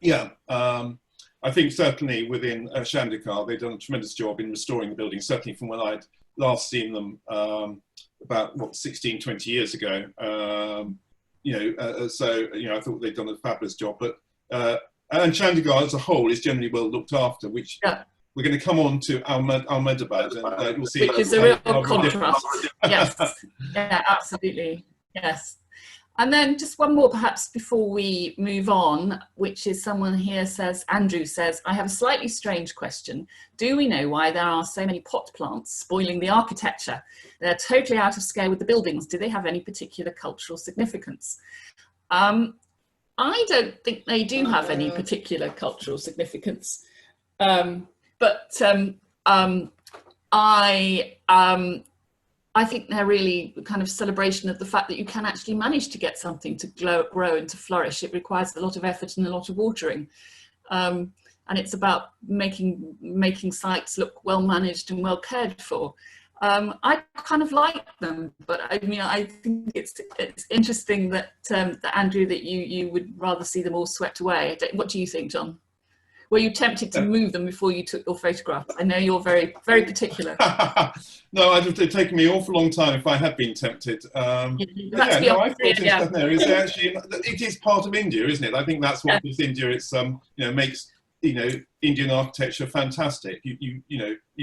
Yeah, I think certainly within Chandigarh, they've done a tremendous job in restoring the buildings, certainly from when I'd last seen them about, what, 16, 20 years ago. So, I thought they'd done a fabulous job. But and Chandigarh as a whole is generally well looked after, which we're going to come on to Ahmadabad, and you'll see. Which is a real contrast. Yes, yeah, absolutely, yes. And then just one more perhaps before we move on, which is someone here says, Andrew says, I have a slightly strange question. Do we know why there are so many pot plants spoiling the architecture? They're totally out of scale with the buildings. Do they have any particular cultural significance? I don't think they do have any particular cultural significance. I think they're really kind of celebration of the fact that you can actually manage to get something to grow and to flourish. It requires a lot of effort and a lot of watering. And it's about making sites look well managed and well cared for. I kind of like them, but I mean, I think it's interesting that, that Andrew, that you would rather see them all swept away. What do you think, John? Were you tempted to move them before you took your photograph? I know you're very, very particular. No, it would have taken me an awful long time if I had been tempted. I thought it is part of India, isn't it? I think that's what with India, it's makes Indian architecture fantastic. You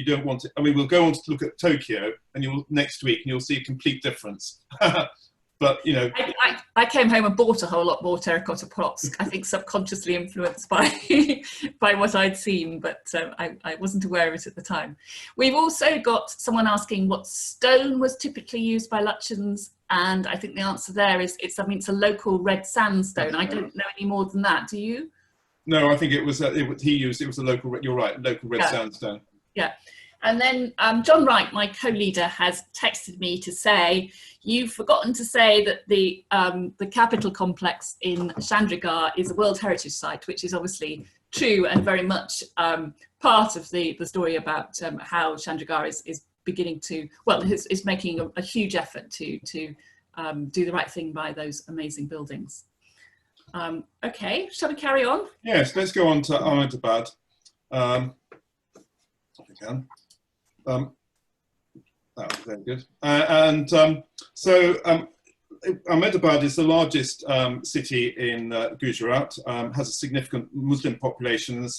don't want it. I mean, we'll go on to look at Tokyo, and next week, and you'll see a complete difference. But I came home and bought a whole lot more terracotta pots. I think subconsciously influenced by by what I'd seen, but I wasn't aware of it at the time. We've also got someone asking what stone was typically used by Lutyens, and I think the answer there is it's a local red sandstone. I don't know any more than that. Do you? No, I think it was a local. You're right, local red sandstone. Yeah. And then John Wright, my co-leader, has texted me to say, you've forgotten to say that the Capitol complex in Chandigarh is a World Heritage Site, which is obviously true and very much part of the story about how Chandigarh is beginning to, is making a huge effort to do the right thing by those amazing buildings. Okay, shall we carry on? Yes, let's go on to Ahmadabad. If we can. Very good. Ahmedabad is the largest city in Gujarat, has a significant Muslim population. And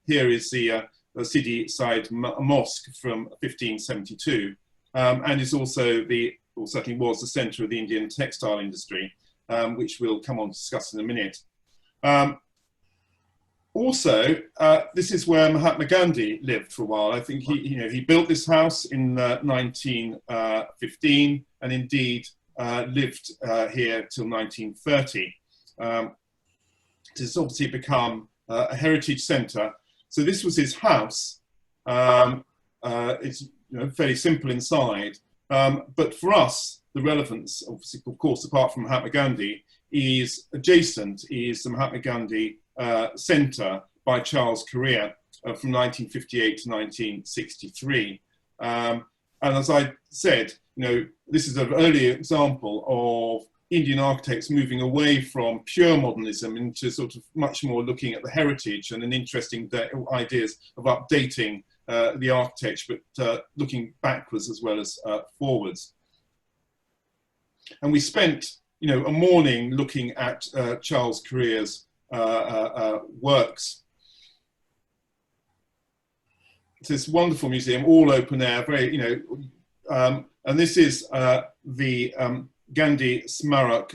here is the Sidi Side Mosque from 1572, and is also certainly was the centre of the Indian textile industry, which we'll come on to discuss in a minute. Also, this is where Mahatma Gandhi lived for a while. I think he built this house in 1915, and indeed lived here till 1930. It has obviously become a heritage centre. So this was his house. It's fairly simple inside, but for us, the relevance, obviously, of course, apart from Mahatma Gandhi, is adjacent. Is the Mahatma Gandhi Centre by Charles Correa from 1958 to 1963. And as I said, this is an early example of Indian architects moving away from pure modernism into sort of much more looking at the heritage and an interesting ideas of updating the architecture, but looking backwards as well as forwards. And we spent, a morning looking at Charles Correa's works. It's this wonderful museum, all open air, very, and this is the Gandhi Smarak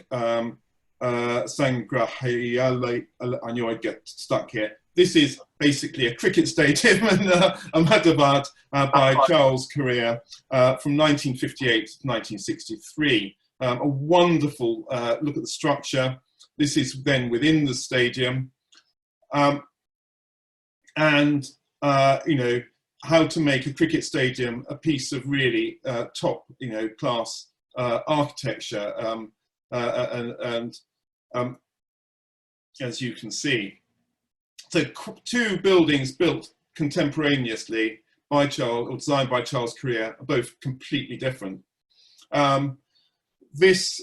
Sangrahayalaya. I knew I'd get stuck here. This is basically a cricket stadium in Ahmadabad by Charles Correa from 1958 to 1963. A wonderful look at the structure. This is then within the stadium, and how to make a cricket stadium a piece of really top, class architecture, and as you can see, so two buildings built contemporaneously by Charles, or designed by Charles Correa, are both completely different. This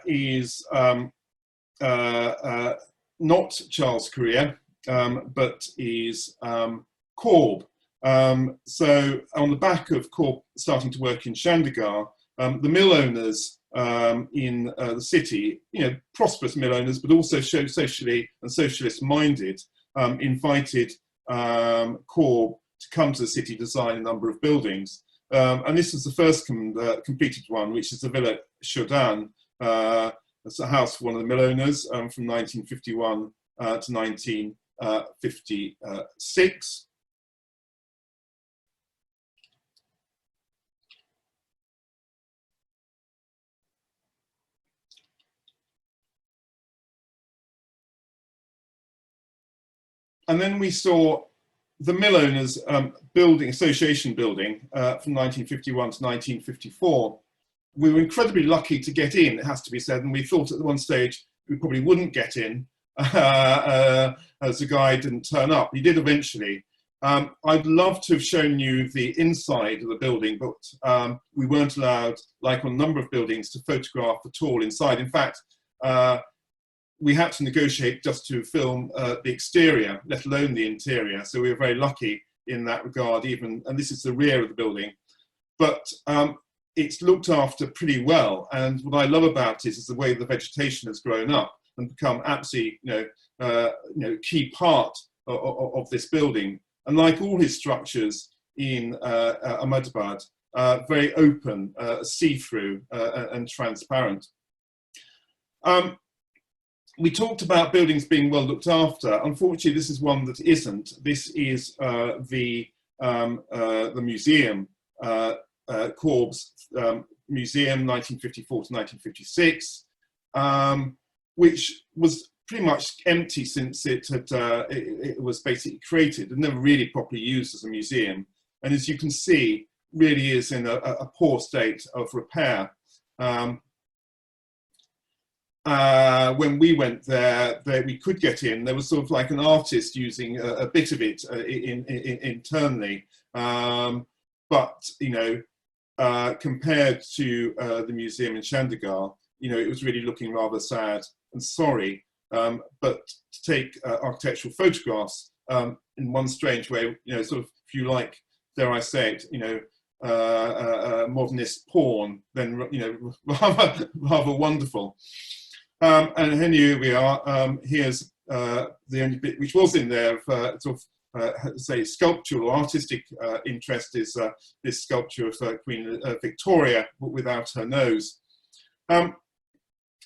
is not Charles Correa, but is Corb. So on the back of Corb starting to work in Chandigarh, the mill owners in the city, prosperous mill owners, but also socially and socialist minded, invited Corb to come to the city, design a number of buildings. And this was the first completed one, which is the Villa Chaudan. It's a house for one of the mill owners from 1951 to 1956. And then we saw the mill owners association building from 1951 to 1954. We were incredibly lucky to get in, it has to be said, and we thought at one stage we probably wouldn't get in as the guy didn't turn up. He did eventually. I'd love to have shown you the inside of the building, but we weren't allowed, like on a number of buildings, to photograph at all inside. In fact, we had to negotiate just to film the exterior, let alone the interior. So we were very lucky in that regard, and this is the rear of the building. But it's looked after pretty well. And what I love about it is the way the vegetation has grown up and become absolutely, key part of this building. And like all his structures in Ahmadabad, very open, see-through and transparent. We talked about buildings being well looked after. Unfortunately, this is one that isn't. This is the museum, Corb's museum, 1954 to 1956, which was pretty much empty since it was basically created and never really properly used as a museum. And as you can see, really is in a poor state of repair. When we went there, we could get in. There was sort of like an artist using a bit of it internally, but compared to the museum in Chandigarh, it was really looking rather sad and sorry. But to take architectural photographs in one strange way, sort of, if you like, dare I say it, modernist porn, then rather wonderful. And here we are. Here's the only bit which was in there of sort of say sculptural or artistic interest is this sculpture of Queen Victoria without her nose.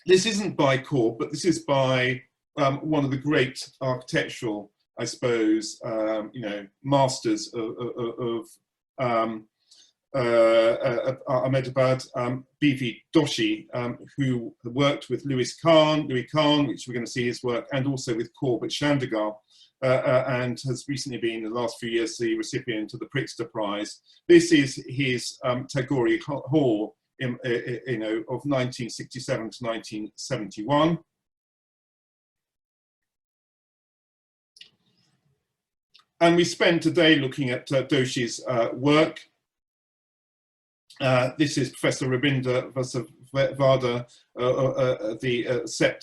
This isn't by Corb, but this is by one of the great architectural, I suppose, masters of Ahmedabad, B.V. Doshi, who worked with Louis Kahn, which we're going to see his work, and also with Corb at Chandigarh, and has recently been, in the last few years, the recipient of the Pritzker Prize. This is his Tagore Hall of 1967 to 1971. And we spent a day looking at Doshi's work. This is Professor Rabindra Vasavada,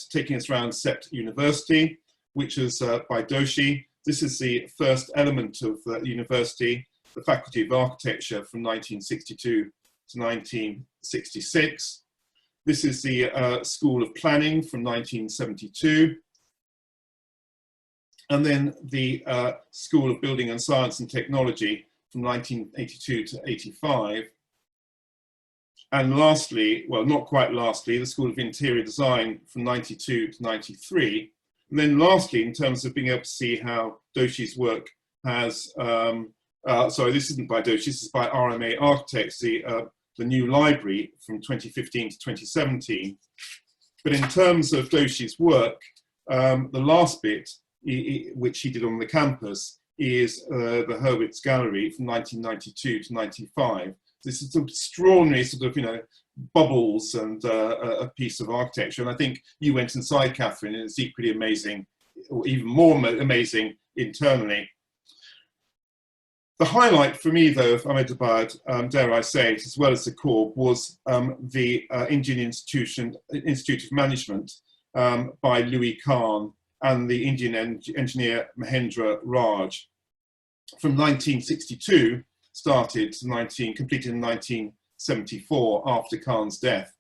taking us around Sept University, which is by Doshi. This is the first element of the university, the Faculty of Architecture from 1962 to 1966. This is the School of Planning from 1972. And then the School of Building and Science and Technology from 1982 to 85. And lastly, well, not quite lastly, the School of Interior Design from 92 to 93. And then lastly, in terms of being able to see how Doshi's work has, sorry, this isn't by Doshi, this is by RMA Architects, the new library from 2015 to 2017. But in terms of Doshi's work, the last bit, which he did on the campus, is the Hurwitz Gallery from 1992 to 95. This is an extraordinary sort of, bubbles and a piece of architecture. And I think you went inside, Catherine, and it's equally amazing, or even more amazing internally. The highlight for me, though, of Ahmedabad, dare I say it, as well as the Corp, was the Indian Institute of Management by Louis Kahn and the Indian engineer Mahendra Raj. From 1962, started to completed in 1974 after Khan's death.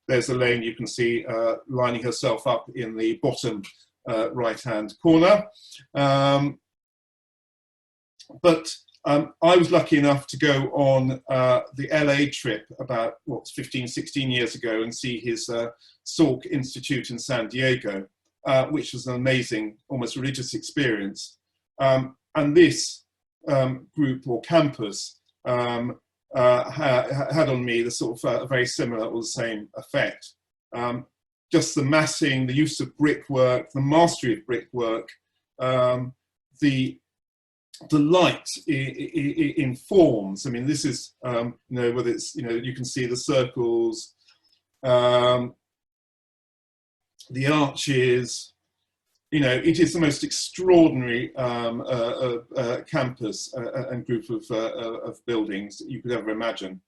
There's Elaine, you can see, lining herself up in the bottom right-hand corner. But I was lucky enough to go on the LA trip about, 15, 16 years ago and see his Salk Institute in San Diego, which was an amazing, almost religious experience. And this group or campus had on me the sort of very similar or the same effect. Just the massing, the use of brickwork, the mastery of brickwork, the delight in forms. I mean, this is, whether it's, you can see the circles, the arches, it is the most extraordinary campus and group of buildings that you could ever imagine.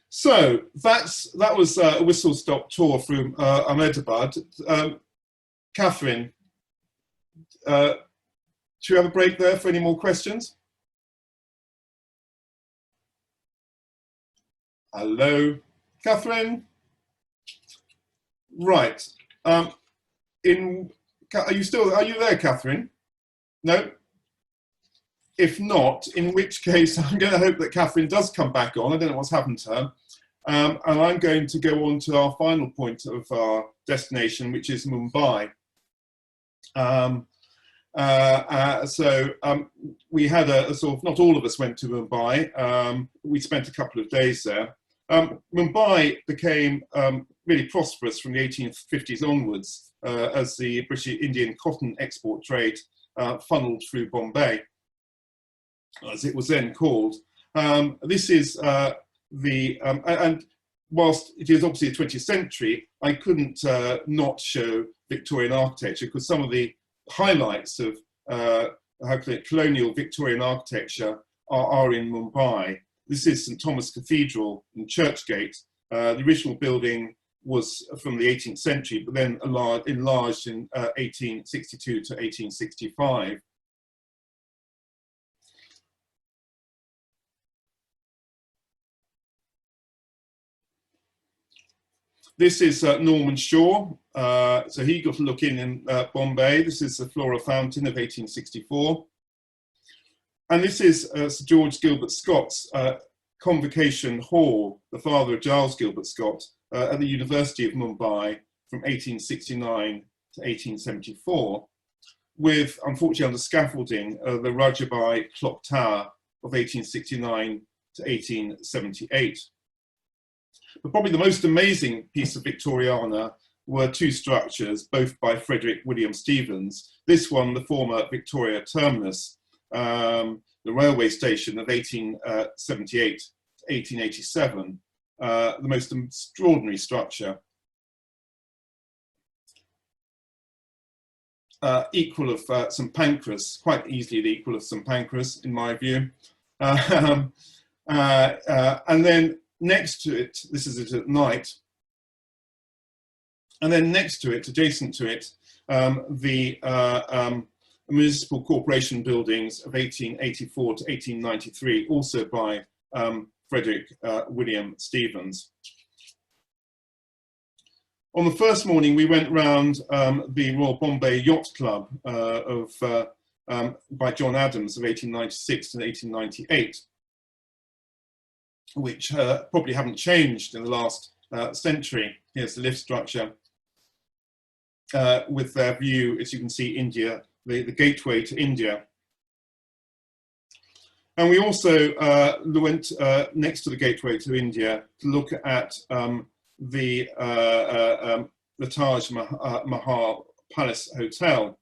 So that was a whistle-stop tour through Ahmedabad. Catherine, should we have a break there for any more questions? Hello, Catherine? Right. Are you there, Catherine? No? If not, in which case I'm going to hope that Catherine does come back on. I don't know what's happened to her. And I'm going to go on to our final point of our destination, which is Mumbai. We had a sort of, not all of us went to Mumbai. We spent a couple of days there. Mumbai became really prosperous from the 1850s onwards as the British Indian cotton export trade funneled through Bombay, as it was then called. This is and whilst it is obviously the 20th century, I couldn't not show Victorian architecture, because some of the highlights of colonial Victorian architecture are in Mumbai. This is St Thomas Cathedral and Churchgate. The original building was from the 18th century, but then enlarged in 1862 to 1865. This is Norman Shaw. So he got a look in Bombay. This is the Floral Fountain of 1864. And this is Sir George Gilbert Scott's Convocation Hall, the father of Giles Gilbert Scott, at the University of Mumbai from 1869 to 1874, with, unfortunately under scaffolding, the Rajabai Clock Tower of 1869 to 1878. But probably the most amazing piece of Victoriana were two structures, both by Frederick William Stevens. This one, the former Victoria Terminus, the railway station of 1878 to 1887, the most extraordinary structure. Equal of St Pancras, quite easily the equal of St Pancras in my view. And then next to it, this is it at night, and then next to it, adjacent to it, the municipal corporation buildings of 1884 to 1893, also by Frederick William Stevens. On the first morning, we went round the Royal Bombay Yacht Club by John Adams of 1896 to 1898. Which probably haven't changed in the last century. Here's the lift structure with their view, as you can see, India, the gateway to India. And we also went next to the gateway to India to look at the Taj Mahal Palace Hotel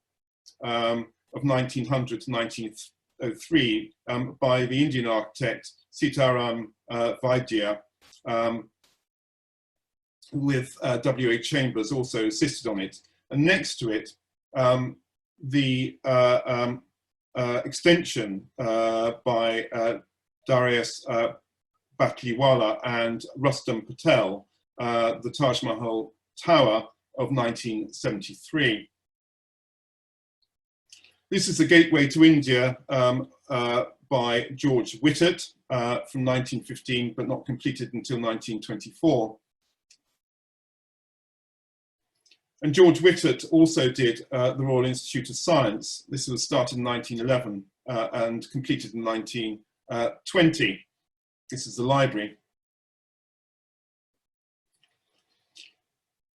of 1900 to 1903 by the Indian architect Sitaram Vaidya, with W.A. Chambers also assisted on it. And next to it, the extension by Darius Batliwala and Rustam Patel, the Taj Mahal Tower of 1973. This is the Gateway to India by George Whitted from 1915, but not completed until 1924. And George Whitted also did the Royal Institute of Science. This was started in 1911 and completed in 1920. This is the library.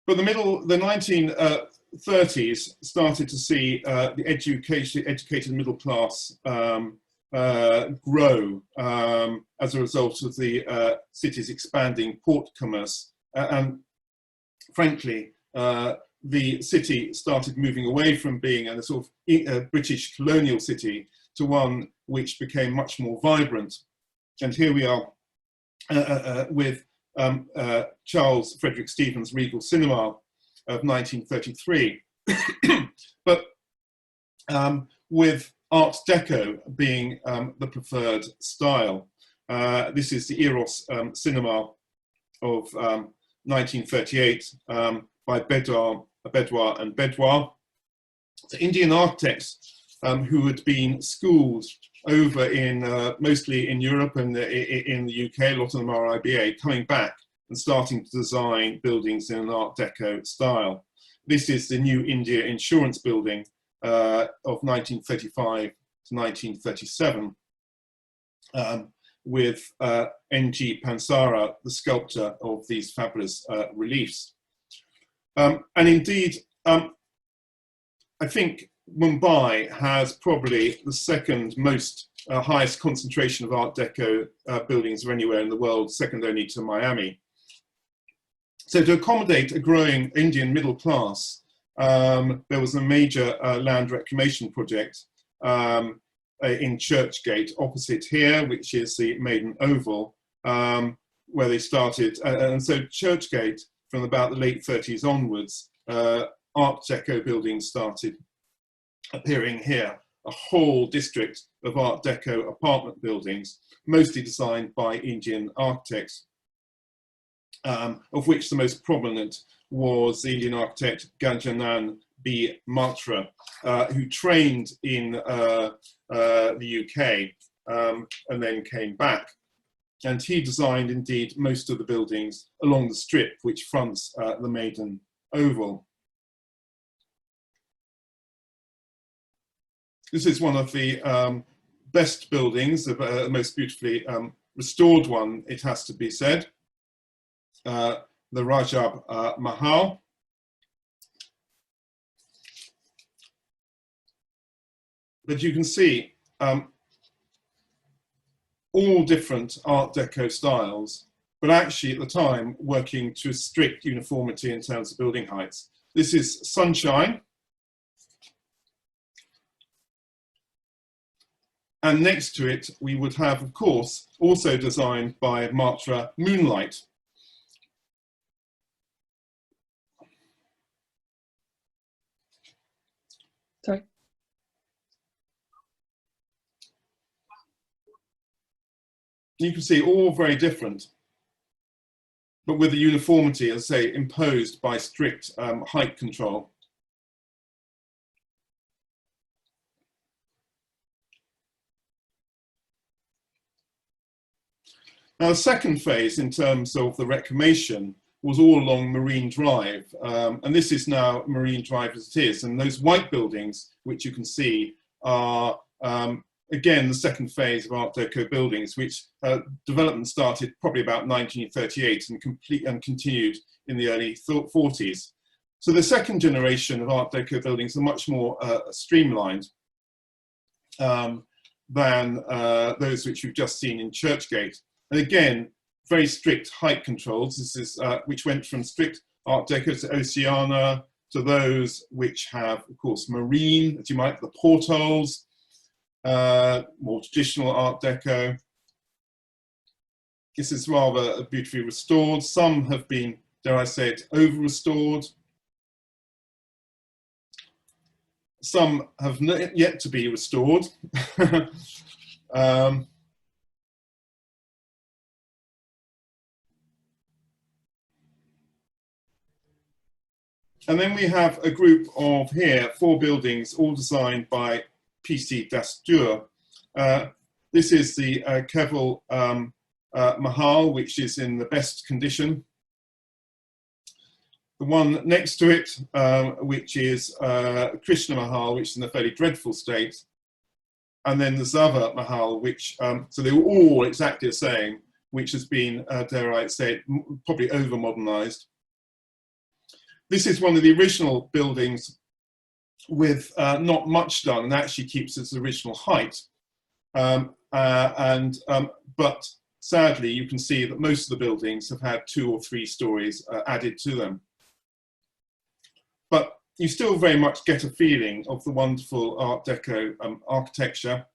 But the 1930s started to see the educated middle class grow as a result of the city's expanding port commerce. And frankly, the city started moving away from being a sort of British colonial city to one which became much more vibrant. And here we are with Charles Frederick Stephen's Regal Cinema of 1933, but with Art Deco being the preferred style. This is the Eros Cinema of 1938 by Bedouin and Bedouin. So Indian architects who had been schooled over in mostly in Europe and in the UK, a lot of them are IBA, coming back and starting to design buildings in an Art Deco style. This is the New India Insurance Building of 1935 to 1937, with N.G. Pansara, the sculptor of these fabulous reliefs. And indeed, I think Mumbai has probably the second most highest concentration of Art Deco buildings of anywhere in the world, second only to Miami. So to accommodate a growing Indian middle class, there was a major land reclamation project in Churchgate opposite here, which is the Maiden Oval, where they started. And so Churchgate, from about the late 30s onwards, Art Deco buildings started appearing here, a whole district of Art Deco apartment buildings, mostly designed by Indian architects, of which the most prominent was the Indian architect Ganjanan B. Martyr, who trained in the UK and then came back. And he designed, indeed, most of the buildings along the strip which fronts the Maiden Oval. This is one of the best buildings, the most beautifully restored one, it has to be said, the Rajab Mahal. But you can see all different Art Deco styles, but actually at the time working to a strict uniformity in terms of building heights. This is Sunshine. And next to it, we would have, of course, also designed by Martyr, Moonlight. Sorry. You can see all very different, but with the uniformity, as I say, imposed by strict height control. Now, the second phase in terms of the reclamation was all along Marine Drive. And this is now Marine Drive as it is. And those white buildings, which you can see, are, again, the second phase of Art Deco buildings, which development started probably about 1938 and continued in the early 40s. So the second generation of Art Deco buildings are much more streamlined than those which you've just seen in Churchgate. And again, very strict height controls. This is which went from strict Art Deco to Oceana to those which have, of course, marine, as you might, the portholes, more traditional Art Deco. This is rather beautifully restored. Some have been, dare I say it, over-restored. some have yet to be restored. And then we have a group of here, 4 buildings, all designed by P.C. Dastur. This is the Keval Mahal, which is in the best condition. The one next to it, which is Krishna Mahal, which is in a fairly dreadful state. And then the Zava Mahal, which, so they were all exactly the same, which has been, dare I say, probably over-modernized. This is one of the original buildings with not much done, and actually keeps its original height. But sadly, you can see that most of the buildings have had 2 or 3 stories added to them. But you still very much get a feeling of the wonderful Art Deco architecture.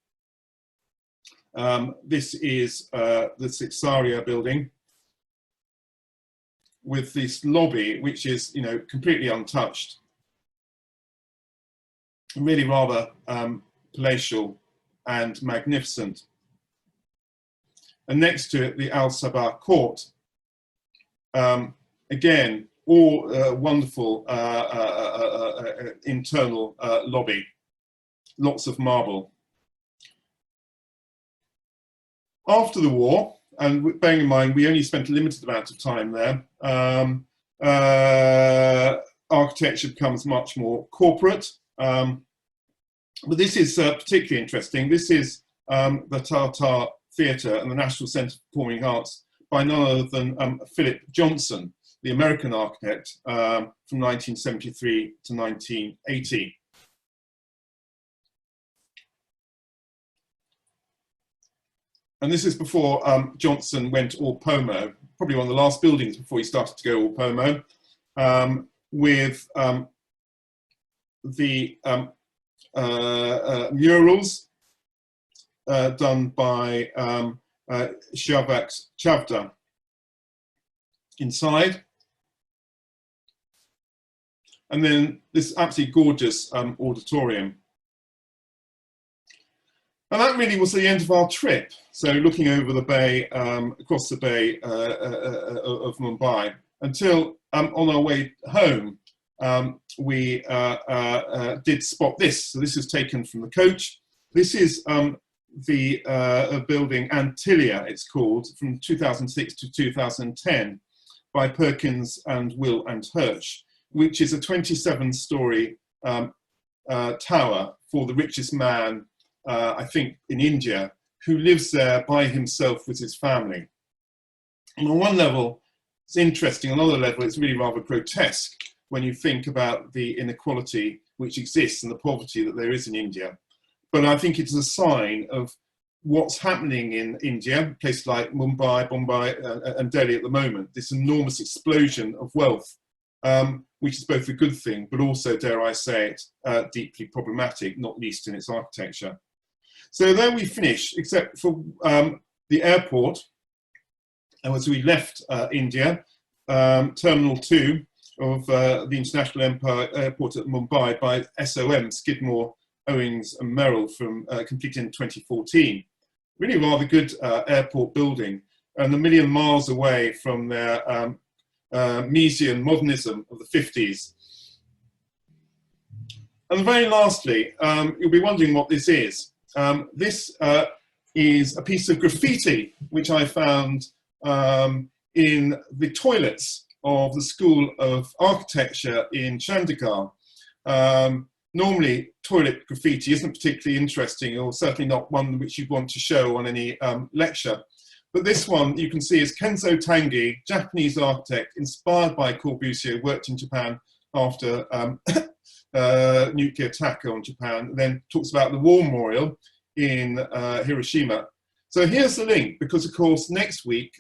This is the Aria Building, with this lobby, which is, you know, completely untouched, really rather palatial and magnificent. And next to it, the Al Sabah Court. Again, all wonderful internal lobby, lots of marble. After the war, and bearing in mind we only spent a limited amount of time there, architecture becomes much more corporate. But this is particularly interesting. This is the Tata Theatre and the National Centre for Performing Arts by none other than Philip Johnson, the American architect, from 1973 to 1980. And this is before Johnson went all Pomo, probably one of the last buildings before he started to go all Pomo, with the murals done by Shavak Chavda inside. And then this absolutely gorgeous auditorium. And that really was the end of our trip. So looking over the bay, across the bay of Mumbai, until on our way home, we did spot this. So this is taken from the coach. This is the building Antilia, it's called, from 2006 to 2010 by Perkins and Will and Hirsch, which is a 27-story tower for the richest man, I think, in India, who lives there by himself with his family. And on one level, it's interesting. On another level, it's really rather grotesque when you think about the inequality which exists and the poverty that there is in India. But I think it's a sign of what's happening in India, places like Mumbai, Bombay, and Delhi at the moment, this enormous explosion of wealth, which is both a good thing, but also, dare I say it, deeply problematic, not least in its architecture. So there we finish, except for the airport. And as we left India, Terminal 2 of the International Airport at Mumbai by SOM, Skidmore, Owings and Merrill, from completed in 2014. Really rather good airport building, and a million miles away from their Miesian modernism of the 50s. And very lastly, you'll be wondering what this is. This is a piece of graffiti which I found in the toilets of the School of Architecture in Chandigarh. Normally, toilet graffiti isn't particularly interesting, or certainly not one which you'd want to show on any lecture. But this one, you can see, is Kenzo Tange, Japanese architect, inspired by Corbusier, worked in Japan after nuclear attack on Japan, then talks about the war memorial in Hiroshima. So here's the link, because of course next week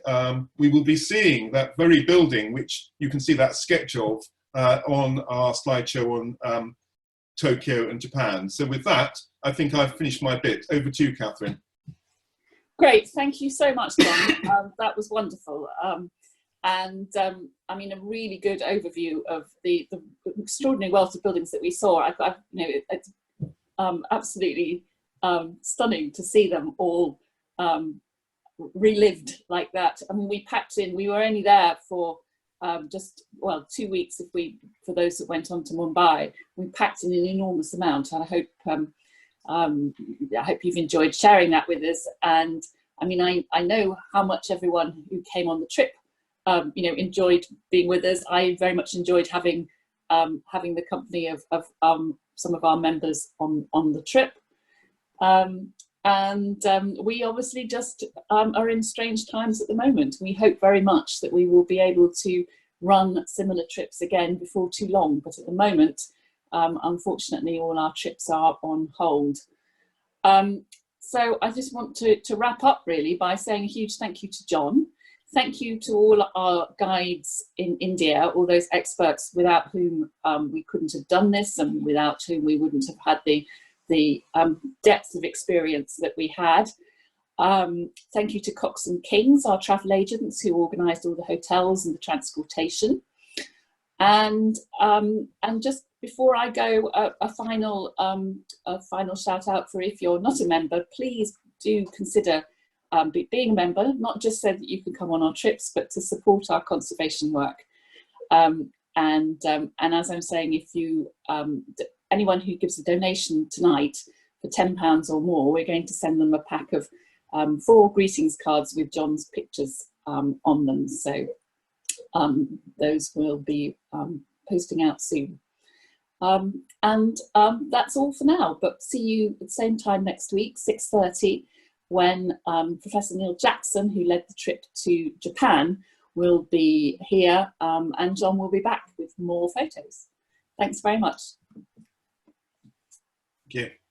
we will be seeing that very building, which you can see that sketch of on our slideshow on Tokyo and Japan. So with that, I think I've finished my bit. Over to you, Catherine. Great, thank you so much, John. That was wonderful. And I mean, a really good overview of the extraordinary wealth of buildings that we saw. You know, it's absolutely stunning to see them all relived like that. I mean, we packed in. We were only there for just, well, 2 weeks for those that went on to Mumbai. We packed in an enormous amount, and I hope you've enjoyed sharing that with us. And I mean, I know how much everyone who came on the trip, you know, enjoyed being with us. I very much enjoyed having the company of some of our members on the trip. We obviously just are in strange times at the moment. We hope very much that we will be able to run similar trips again before too long, but at the moment, unfortunately, all our trips are on hold. So I just want to wrap up really by saying a huge thank you to John. Thank you to all our guides in India, all those experts without whom we couldn't have done this, and without whom we wouldn't have had the depth of experience that we had. Thank you to Cox and Kings, our travel agents who organised all the hotels and the transportation. And just before I go, a final shout out for, if you're not a member, please do consider being a member, not just so that you can come on our trips, but to support our conservation work. And as I'm saying, if you anyone who gives a donation tonight for £10 or more, we're going to send them a pack of 4 greetings cards with John's pictures on them. So those will be posting out soon. That's all for now, but see you at the same time next week, 6:30, when Professor Neil Jackson, who led the trip to Japan, will be here, and John will be back with more photos. Thanks very much. Thank you.